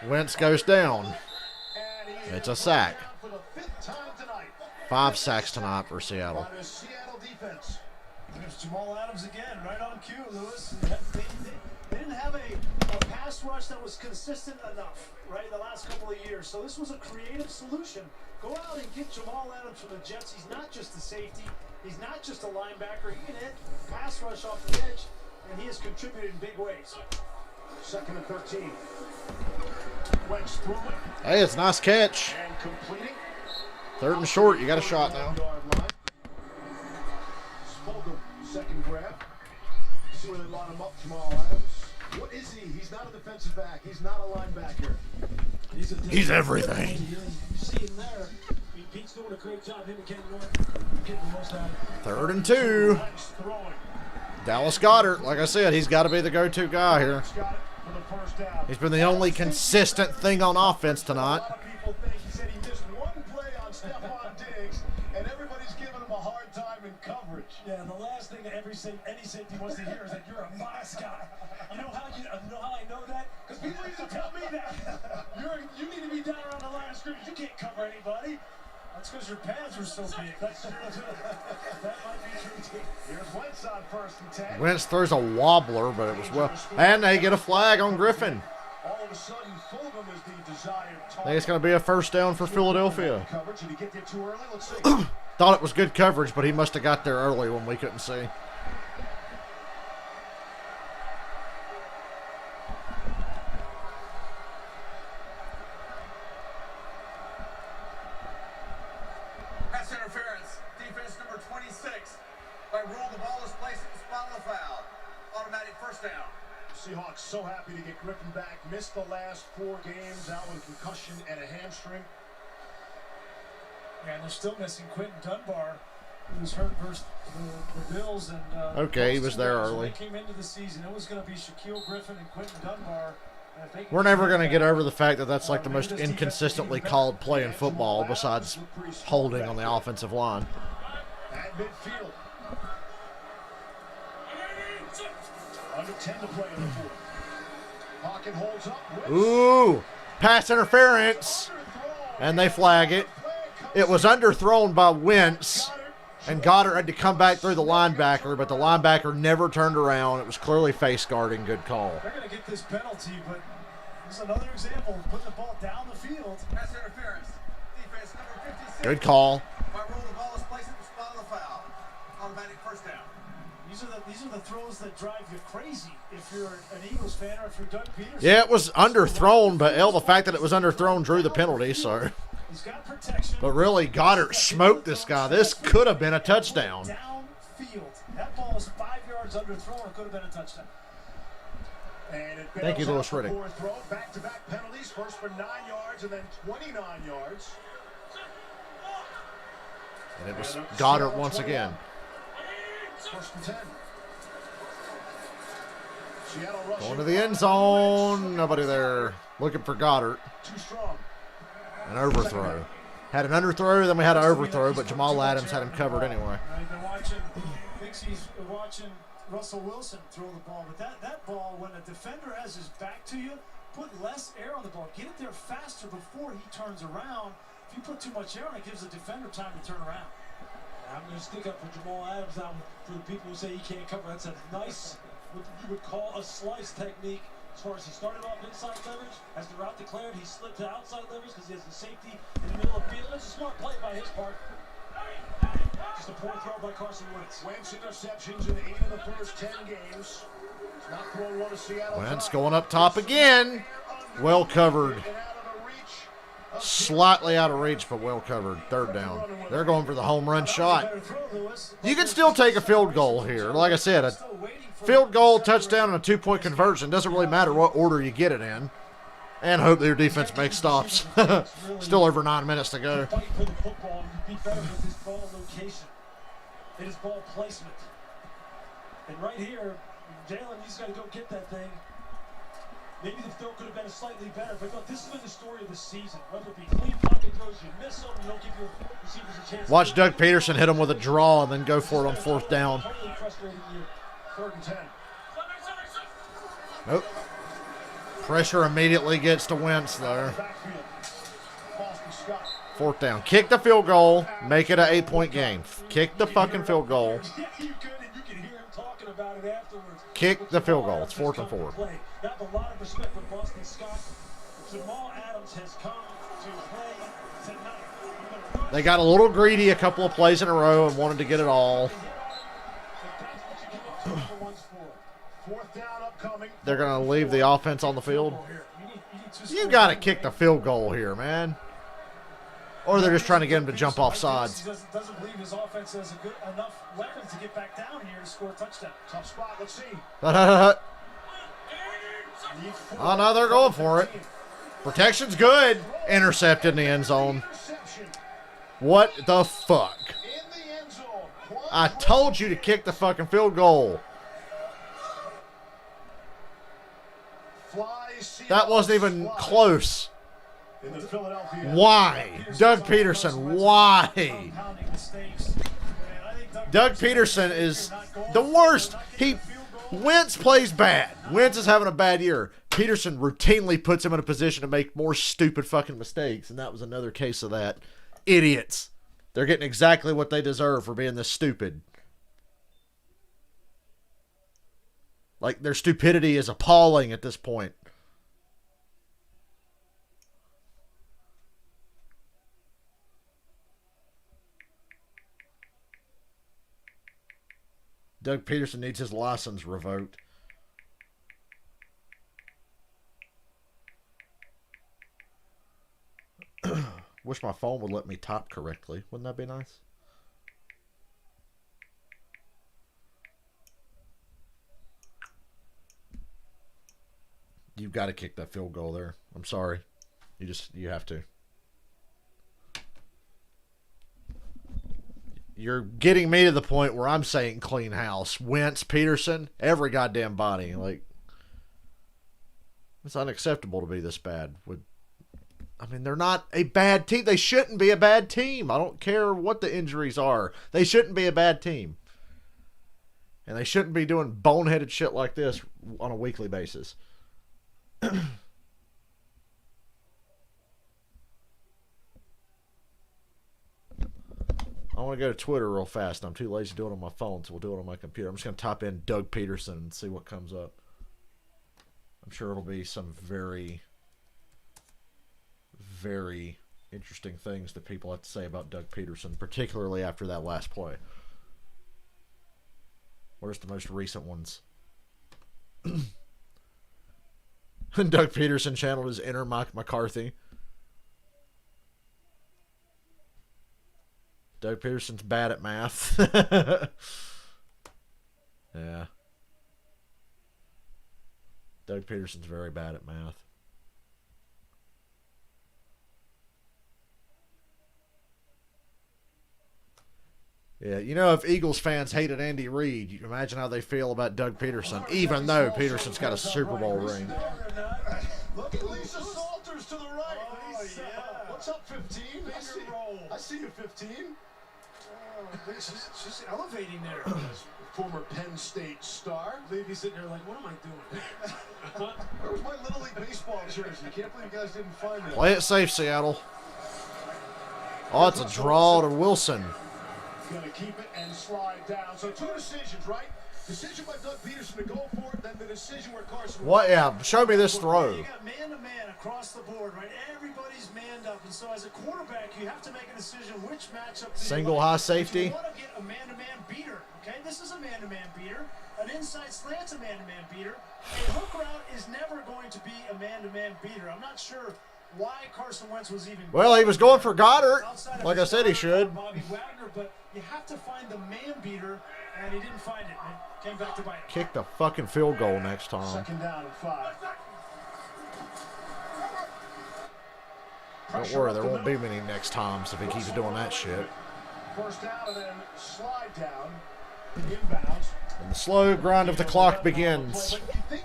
Wentz goes down. It's a sack. 5 sacks tonight for Seattle. There's Jamal Adams again, right on cue, Lewis. They didn't have a pass rush that was consistent enough, right, the last couple of years. So this was a creative solution. Go out and get Jamal Adams from the Jets. He's not just a safety. He's not just a linebacker. He can hit pass rush off the edge, and he has contributed in big ways. 2nd and 13. Wentz through it. Hey, it's a nice catch. And completing. 3rd and short. You got a shot now. Spolgum, second grab. See where they line him up, Jamal Adams. What is he? He's not a defensive back. He's not a linebacker. He's everything. You see him there. Pete's doing a great job. Him and Ken Norton getting the most out of it. 3rd and 2. Dallas Goedert, like I said, he's got to be the go-to guy here. He's been the only consistent thing on offense tonight. A lot of people think he said he missed one play on Stephon Diggs, and everybody's giving him a hard time in coverage. Yeah, the last thing that any safety wants to hear is that you're a modest guy. You know how I know that? Because people used to tell me that. You need to be down around the line of scrimmage. You can't cover anybody. That's because your pads were so big. That might be true too. Here's Wentz on 1st and 10. Wentz throws a wobbler, but it was well. And they get a flag on Griffin. All of a sudden, Fulgham is the desired I target. think it's going to be a 1st down for Philadelphia. Coverage. Did he get there too early? Let's see. Thought it was good coverage, but he must have got there early when we couldn't see. Pass interference. Defense number 26. By rule, the ball is placed at the spot of the foul. Automatic 1st down. Seahawks so happy to get Griffin back. Missed the last 4 games out with a concussion and a hamstring. And they're still missing Quentin Dunbar. He was hurt versus the Bills. And Okay, he was there early. They came into the season. It was going to be Shaquille Griffin and Quentin Dunbar. We're never going to get over the fact that that's like the most inconsistently called play in football besides holding on the offensive line. At midfield. Under 10 to play in the fourth. Pocket holds up. Ooh, pass interference, and they flag it. It was underthrown by Wentz, and Goddard had to come back through the linebacker, but the linebacker never turned around. It was clearly face guarding. Good call. They're going to get this penalty, but this is another example of putting the ball down the field. Pass interference. Defense number 56. Good call. By rule, the ball is placed at the spot of the foul. Automatic first down. These are the throws that drive you crazy if you're an Eagles fan or if you're Doug Peterson. Yeah, it was underthrown, but the fact that it was underthrown drew the penalty, so. He's got protection. But really, Goddard smoked this guy. This could have been a touchdown. Downfield. That ball is 5 yards underthrown. It could have been a touchdown. And Thank you, Louis Riddick. Back-to-back penalties. First for 9 yards and then 29 yards. And it was Goddard once again. First and 10. Going to the end zone. Nobody there. Looking for Goddard. Too strong. An overthrow. Had an underthrow, then we had an overthrow, but Jamal Adams had him covered anyway. I've been watching Russell Wilson throw the ball, but that ball, when a defender has his back to you, put less air on the ball. Get it there faster before he turns around. If you put too much air on it, gives the defender time to turn around. I'm going to stick up for Jamal Adams now for the people who say he can't cover. That's a nice, what you would call a slice technique. As far as he started off inside leverage, as the route declared, he slipped to outside leverage because he has the safety in the middle of the field. It's a smart play by his part. Just a poor throw by Carson Wentz. Wentz interceptions in 8 of the first 10 games. He's not thrown one to Seattle. Wentz going up top again. Well covered. Slightly out of reach, but well covered. Third down. They're going for the home run shot. You can still take a field goal here. Like I said, a field goal, touchdown, and a 2-point conversion. Doesn't really matter what order you get it in. And hope that your defense makes stops. Still over 9 minutes to go. Fight for the football and be better with his ball location and his ball placement. And right here, Jalen, he's got to go get that thing. Maybe the throw could have been slightly better, but look, this has been the story of the season. Whether it be clean pocket throws, you miss them, you don't give your receivers a chance. Watch Doug Peterson hit him with a draw and then go for it on fourth down. Totally frustrating year. 3rd and 10. Nope. Pressure immediately gets to Wentz there. Fourth down. Kick the field goal. Make it an 8-point game. Kick the fucking field goal. Yeah, you could, and you can hear him talking about it afterwards. Kick the field goal. It's 4th and 4. I have a lot of respect for Boston Scott. Jamal Adams has come to play tonight. They got a little greedy a couple of plays in a row and wanted to get it all. Fourth down upcoming. They're going to leave the offense on the field. You got to kick the field goal here, man. Or they're just trying to get him to jump off sides. He doesn't believe his offense has enough weapons to get back down here to score a touchdown. Tough spot. Let's see. Oh, no, they're going for it. Protection's good. Intercepted in the end zone. What the fuck? I told you to kick the fucking field goal. That wasn't even close. Why? Doug Peterson, why? Doug Peterson is the worst. Wentz plays bad. Wentz is having a bad year. Peterson routinely puts him in a position to make more stupid fucking mistakes, and that was another case of that. Idiots. They're getting exactly what they deserve for being this stupid. Like, their stupidity is appalling at this point. Doug Peterson needs his license revoked. Wish my phone would let me type correctly. Wouldn't that be nice? You've got to kick that field goal there. I'm sorry. You have to. You're getting me to the point where I'm saying clean house. Wentz, Peterson, every goddamn body. Like, it's unacceptable to be this bad. I mean, they're not a bad team. They shouldn't be a bad team. I don't care what the injuries are. They shouldn't be a bad team. And they shouldn't be doing boneheaded shit like this on a weekly basis. I want to go to Twitter real fast. I'm too lazy to do it on my phone, so we'll do it on my computer. I'm just going to type in Doug Peterson and see what comes up. I'm sure it'll be some very, very interesting things that people have to say about Doug Peterson, particularly after that last play. Where's the most recent ones? Doug Peterson channeled his inner Mike McCarthy. Doug Peterson's bad at math. Yeah. Doug Peterson's very bad at math. Yeah, you know, if Eagles fans hated Andy Reid, you can imagine how they feel about Doug Peterson, even though Peterson's got a Super Bowl ring. Look at Lisa Salters to the right. Oh, yeah. What's up, 15? I see you, 15. She's elevating there. Former Penn State star. Levy's sitting there like, what am I doing? Where's my Little League baseball jersey? Can't believe you guys didn't find it. Play it safe, Seattle. Oh, it's a draw to Wilson. Gonna keep it and slide down. So two decisions, right? Decision by Doug Peterson to go for it, then the decision where Carson. What? Yeah, show me this throw. You got man-to-man across the board, right? Everybody's manned up, and so as a quarterback, you have to make a decision which matchup. Single high safety. You want to get a man-to-man beater, okay? This is a man-to-man beater. An inside slant's a man-to-man beater. A hook route is never going to be a man-to-man beater. I'm not sure why Carson Wentz was even. Well, he was going for Goddard, like I said he should. Bobby Wagner, but you have to find the man beater, and he didn't find it. And came back to bite. Kick the fucking field goal next time. Second down and 5. Don't worry, there won't be many next times if he keeps doing that shit. First down and then slide down. Inbounds. And the slow grind of the clock begins. But you think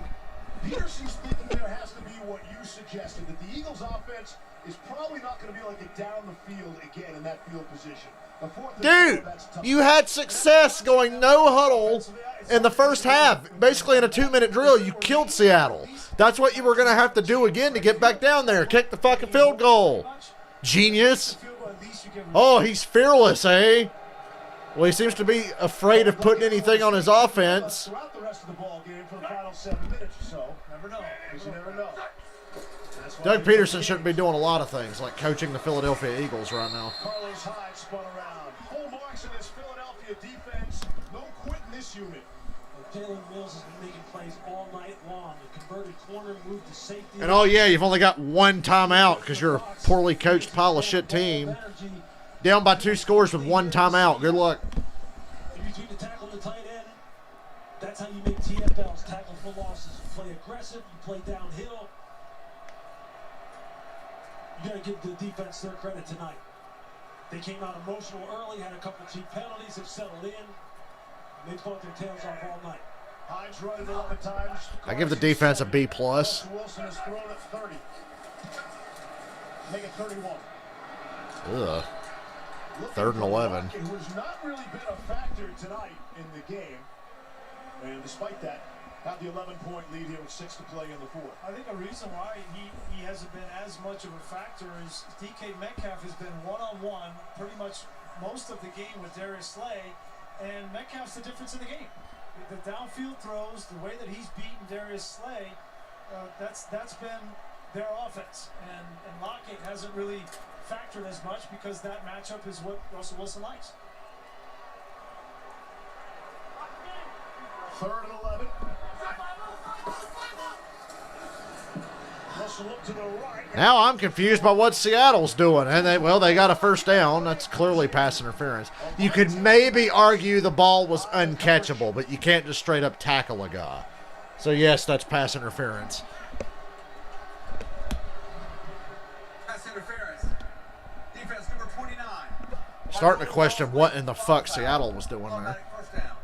Peterson's thinking there has to be what you suggested, that the Eagles' offense is probably not going to be like a down the field again in that field position. Dude, you had success going no huddle in the first half. Basically in a 2-minute drill, you killed Seattle. That's what you were going to have to do again to get back down there. Kick the fucking field goal. Genius. Oh, he's fearless, eh? Well, he seems to be afraid of putting anything on his offense. Throughout the rest of the ball game for the final 7 minutes or so. Never know. Because you never know. Doug Peterson shouldn't be doing a lot of things, like coaching the Philadelphia Eagles right now. Carlos Hyde spun around. Full marks in this Philadelphia defense. No quit in this unit. Jalen Mills has been making plays all night long. A converted corner, moved to safety. And oh yeah, you've only got one timeout because you're a poorly coached pile of shit team. Down by 2 scores with 1 timeout. Good luck. In between the tackle and the tight end, that's how you make TFLs, tackle for losses. You play aggressive, you play downhill. You got to give the defense their credit tonight. They came out emotional early, had a couple cheap penalties, have settled in. They fought their tails off all night. Hyde's run it 11 times. I give the defense a B+. Wilson has thrown it 30. Make it 31. Ugh. 3rd and 11. Who has not really been a factor tonight in the game. And despite that, have the 11-point lead here with 6 to play in the 4th. I think a reason why he hasn't been as much of a factor is DK Metcalf has been one-on-one pretty much most of the game with Darius Slay, and Metcalf's the difference in the game. The downfield throws, the way that he's beaten Darius Slay, that's been their offense. And Lockett hasn't really factored as much because that matchup is what Russell Wilson likes. 3rd and 11. Russell look to the right. Now I'm confused by what Seattle's doing. And they got a first down. That's clearly pass interference. You could maybe argue the ball was uncatchable, but you can't just straight up tackle a guy. So yes, that's pass interference. Pass interference. Defense number 29. Starting to question what in the fuck Seattle was doing there. Automatic first down.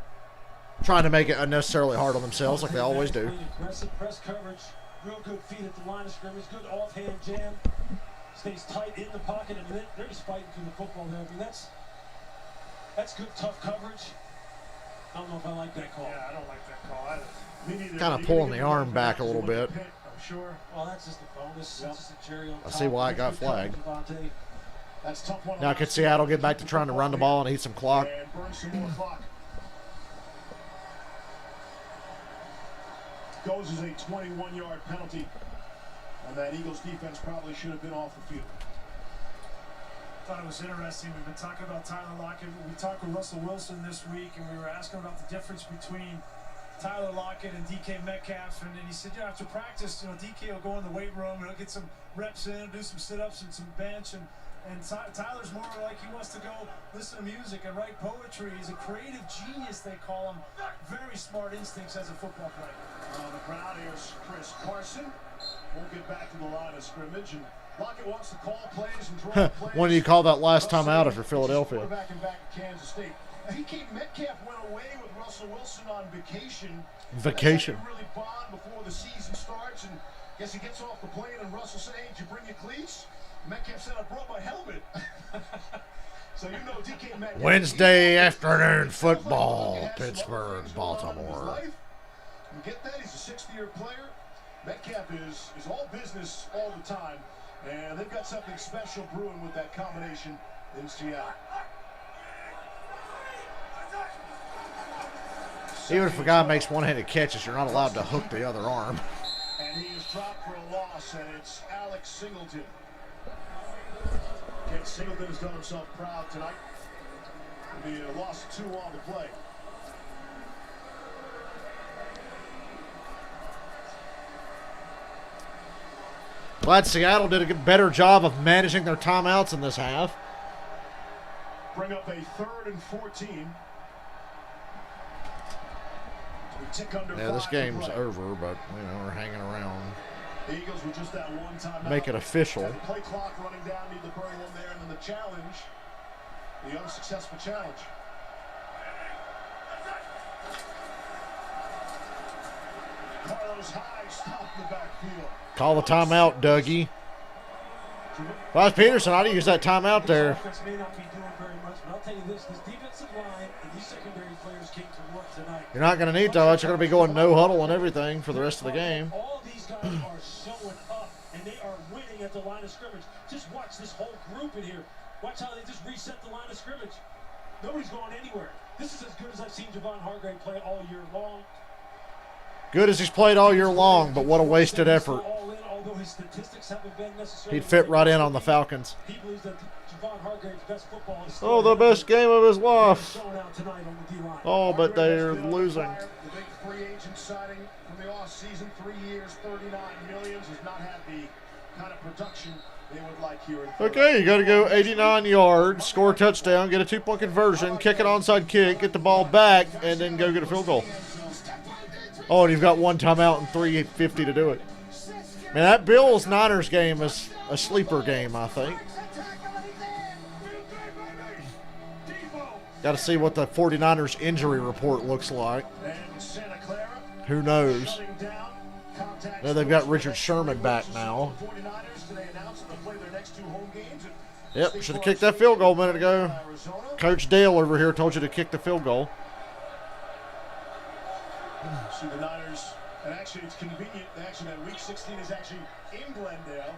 Trying to make it unnecessarily hard on themselves like they always do. Aggressive press coverage, real good feet at the line of scrimmage, good offhand jam. Stays tight in the pocket, and they're just fighting through the football there. I mean, that's good, tough coverage. I don't know if I like that call. Yeah, I don't like that call either. Kind of pulling the arm back a little bit. I'm sure. Well, that's just a bonus. That's just a cherry on I top. see why it got flagged. That's a tough one. Now could Seattle get back to trying to run the ball and eat some clock? And burn some more clock. Goes as a 21-yard penalty. And that Eagles defense probably should have been off the field. Thought it was interesting. We've been talking about Tyler Lockett. We talked with Russell Wilson this week, and we were asking about the difference between Tyler Lockett and DK Metcalf. And then he said, after practice, DK will go in the weight room and he'll get some reps in, do some sit-ups and some bench. And Tyler's more like he wants to go listen to music and write poetry. He's a creative genius, they call him. Very smart instincts as a football player. On the ground, here's Chris Carson. Won't get back to the line of scrimmage. And Lockett wants to call plays and draw plays. When do you call that last time out if you're Philadelphia? Quarterback in back at Kansas State. DK Metcalf went away with Russell Wilson on vacation. Vacation. They really bond before the season starts, and guess he gets off the plane and Russell said, "Hey, did you bring your cleats?" Metcalf said, "I brought my helmet." So DK Metcalf. Wednesday afternoon football, Pittsburgh, Baltimore. You get that? He's a 60-year player. Metcalf is all business all the time, and they've got something special brewing with that combination in Seattle. Even if a guy makes one-handed catches, you're not allowed to hook the other arm. And he is dropped for a loss, and it's Alex Singleton. Kent Singleton has done himself proud tonight. It'll be a loss of 2 on the play. Glad Seattle did a better job of managing their timeouts in this half. Bring up a 3rd and 14. Yeah, this game's over, but we're hanging around. The Eagles with just that one time. Make it official. The play clock running down, need to burn one there, and then the challenge, the unsuccessful challenge. Carlos Hyde stopped in the backfield. Call the timeout, Dougie. If I was Peterson, I'd use that timeout there. Offense may not be doing very much, but I'll tell you this defensive line and these secondary players came to work tonight. You're not going to need that. You're going to be going no huddle and everything for the rest of the game. All these guys are showing up, and they are winning at the line of scrimmage. Just watch this whole group in here. Watch how they just reset the line of scrimmage. Nobody's going anywhere. This is as good as I've seen Javon Hargrave play all year long. Good as he's played all year long, but what a wasted effort. His statistics haven't been He'd fit right in on the Falcons. He believes that Javon Hargrave's best football is oh, the best game of his life. Tonight on the D-line. Oh, but they're losing. The big free agent signing from the offseason, 3 years, $39 million, has not had the kind of production they would like here in Okay, you got to go 89 yards, score a touchdown, get a 2-point conversion, kick an onside kick, get the ball back, and then go get a field goal. Oh, and you've got one timeout and 3:50 to do it. Man, that Bills-Niners game is a sleeper game, I think. Got to see what the 49ers injury report looks like. Who knows? Now they've got Richard Sherman back now. Yep, should have kicked that field goal a minute ago. Coach Dale over here told you to kick the field goal. See the Niners, and actually it's convenient. Actually, that Week 16 is actually in Glendale,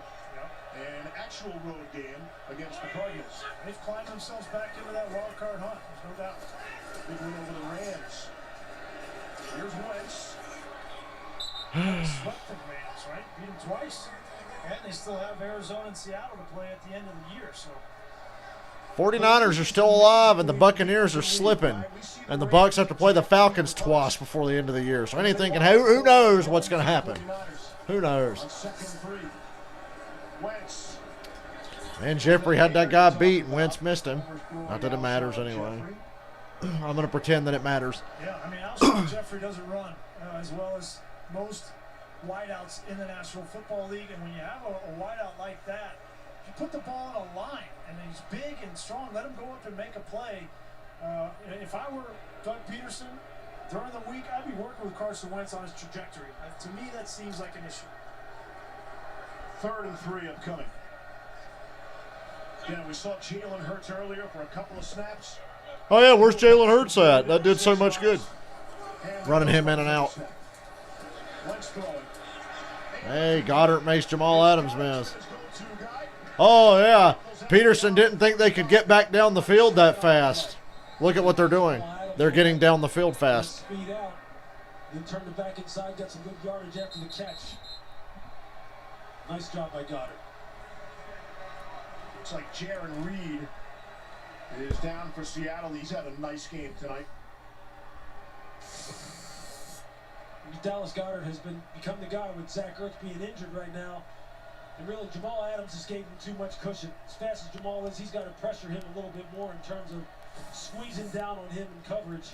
an actual road game against the Cardinals. They've climbed themselves back into that wild card hunt. There's no doubt. Big win over the Rams. Here's Wentz. Swept the Rams, right? Beat them twice, and they still have Arizona and Seattle to play at the end of the year. So 49ers are still alive, and the Buccaneers are slipping. And the Bucs have to play the Falcons twice before the end of the year. So anything can happen. Who knows what's going to happen? Who knows? And Jeffrey had that guy beat, and Wentz missed him. Not that it matters anyway. I'm going to pretend that it matters. Yeah, I mean, Alshon Jeffrey doesn't run as well as most wideouts in the National Football League. And when you have a wideout like that, you put the ball on a line, and he's big and strong, let him go up and make a play. If I were Doug Peterson, during the week, I'd be working with Carson Wentz on his trajectory. To me, that seems like an issue. 3rd and 3 upcoming. Yeah, we saw Jalen Hurts earlier for a couple of snaps. Oh, yeah, where's Jalen Hurts at? That did so much good. Running him in and out. Hey, Goddard makes Jamal Adams miss. Oh, yeah. Peterson didn't think they could get back down the field that fast. Look at what they're doing. They're getting down the field fast. Speed out. Then turned it back inside, got some good yardage after the catch. Nice job by Goddard. Looks like Jaron Reed is down for Seattle. He's had a nice game tonight. Dallas Goedert has become the guy with Zach Ertz being injured right now. And really, Jamal Adams just gave him too much cushion. As fast as Jamal is, he's got to pressure him a little bit more in terms of squeezing down on him in coverage.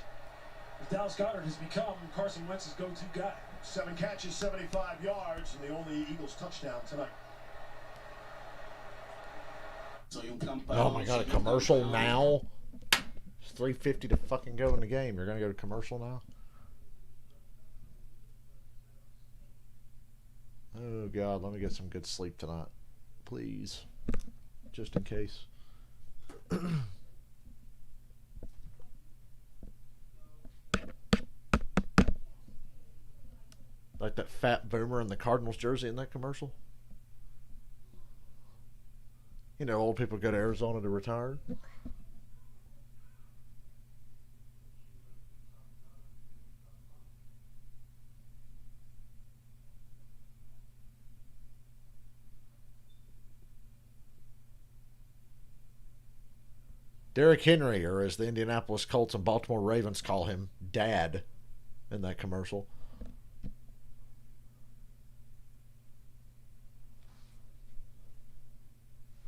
Dallas Goedert has become Carson Wentz's go-to guy. 7 catches, 75 yards, and the only Eagles touchdown tonight. Oh my God, a commercial now? It's 3:50 to fucking go in the game. You're going to go to commercial now? Oh God, let me get some good sleep tonight. Please. Just in case. Like that fat boomer in the Cardinals jersey in that commercial. You know, old people go to Arizona to retire. Derrick Henry, or as the Indianapolis Colts and Baltimore Ravens call him, Dad, in that commercial.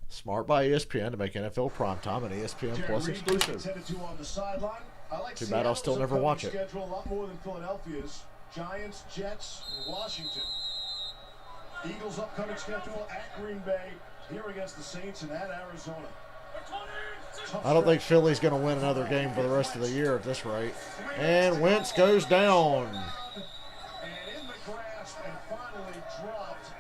Smart by ESPN to make NFL primetime an ESPN Plus exclusive. Too bad I'll still never watch it. Schedule a lot more than Philadelphia's. Giants, Jets, and Washington. Eagles' upcoming schedule at Green Bay, here against the Saints, and at Arizona. I don't think Philly's going to win another game for the rest of the year at this rate. And Wentz goes down. And in the grasp and finally dropped.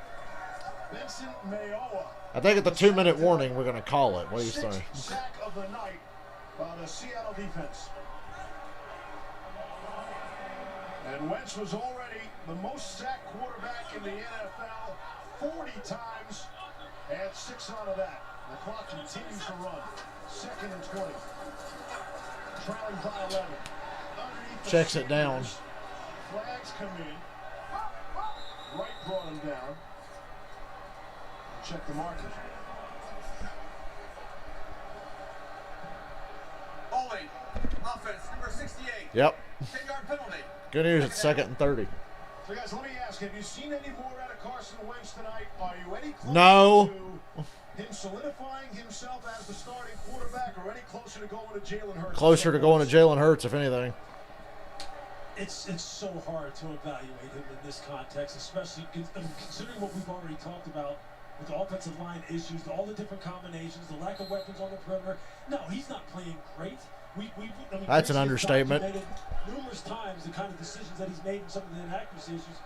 Benson Mayowa. I think at the 2-minute warning, we're going to call it. What do you say? Sack of the night by the Seattle defense. And Wentz was already the most sacked quarterback in the NFL, 40 times. Add 6 on of that. The clock continues to run. 2nd and 20. Trailing by 11. Checks it down. Flags come in. Wright brought him down. Check the markers. Holding. Offense, number 68. Yep. 10-yard penalty. Good news, it's 2nd and 30. So guys, let me ask, have you seen any more out of Carson Wentz tonight? Are you any closer No. to him solidifying himself as the starting quarterback, or any closer to going to Jalen Hurts? Closer to going to Jalen Hurts, if anything. It's so hard to evaluate him in this context, especially considering what we've already talked about with the offensive line issues, all the different combinations, the lack of weapons on the perimeter. No, he's not playing great. That's an understatement. Numerous times the kind of decisions that he's made and some of the inaccuracy issues,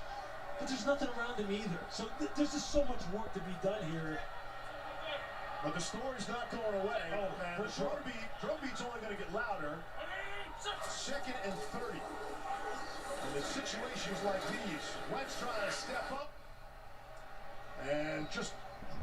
but there's nothing around him either. So there's just so much work to be done here. But the story's not going away. Oh, man. The drum beat's only going to get louder. 2nd and 30. And in situations like these, Wentz trying to step up and just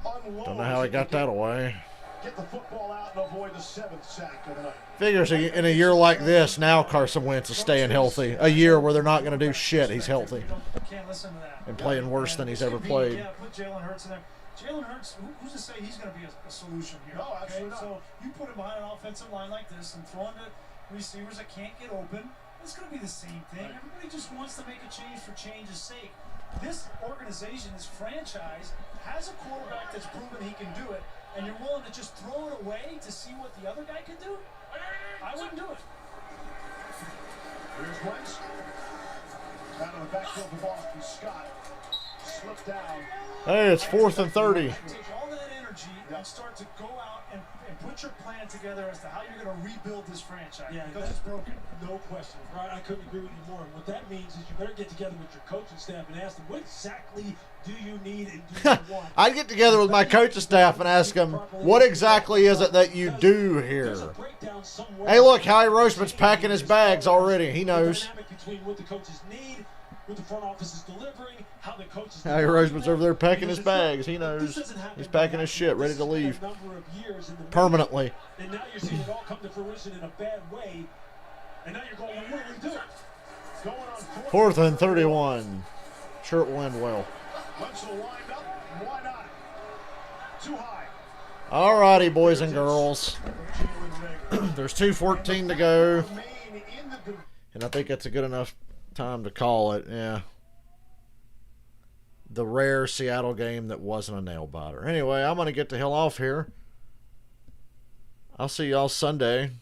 unload. Don't know how he got that away. Get the football out and avoid the 7th sack of the night. Figures in a year like this, now Carson Wentz is staying healthy. A year where they're not going to do shit, he's healthy. Can't listen to that. And playing worse than he's ever played. Yeah, put Jalen Hurts in there. Jalen Hurts, who's to say he's going to be a solution here? No, absolutely not. So you put him behind an offensive line like this and throwing to receivers that can't get open, it's going to be the same thing. Right. Everybody just wants to make a change for change's sake. This organization, this franchise, has a quarterback that's proven he can do it, and you're willing to just throw it away to see what the other guy can do? I wouldn't do it. Here's Wentz. Out of the backfield for Boston Scott. Slipped down. Hey, it's 4th and 30. Take all that energy energy and start to go out and put your plan together as to how you're going to rebuild this franchise. Yeah, because it's broken. No question. Right, I couldn't agree with you more. And what that means is you better get together with your coaching staff and ask them, what exactly do you need and do you want? I'd get together with my coaching staff and ask them, what exactly is it that you do here? Hey, look, Howie Roseman's packing his bags already. He knows. Between what the coaches need, what the front office is delivering, how the coaches. Howie Roseman's over there packing his bags. He knows. He's packing his shit, ready to leave. Permanently. And now you're seeing it all come to fruition in a bad way. And now you're going, well, what do we do? Going on 4th and 31. Sure it will end well. Wenzel lined up. Why not? Too high. All righty, boys and girls. There's 2:14 to go. And I think that's a good enough time to call it. Yeah. The rare Seattle game that wasn't a nail biter. Anyway, I'm going to get the hell off here. I'll see y'all Sunday.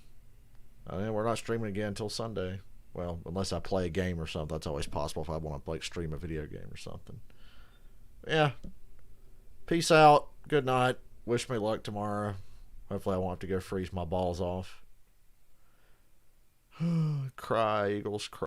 We're not streaming again until Sunday. Well, unless I play a game or something. That's always possible if I want to like stream a video game or something. Yeah. Peace out. Good night. Wish me luck tomorrow. Hopefully I won't have to go freeze my balls off. Cry, Eagles, cry.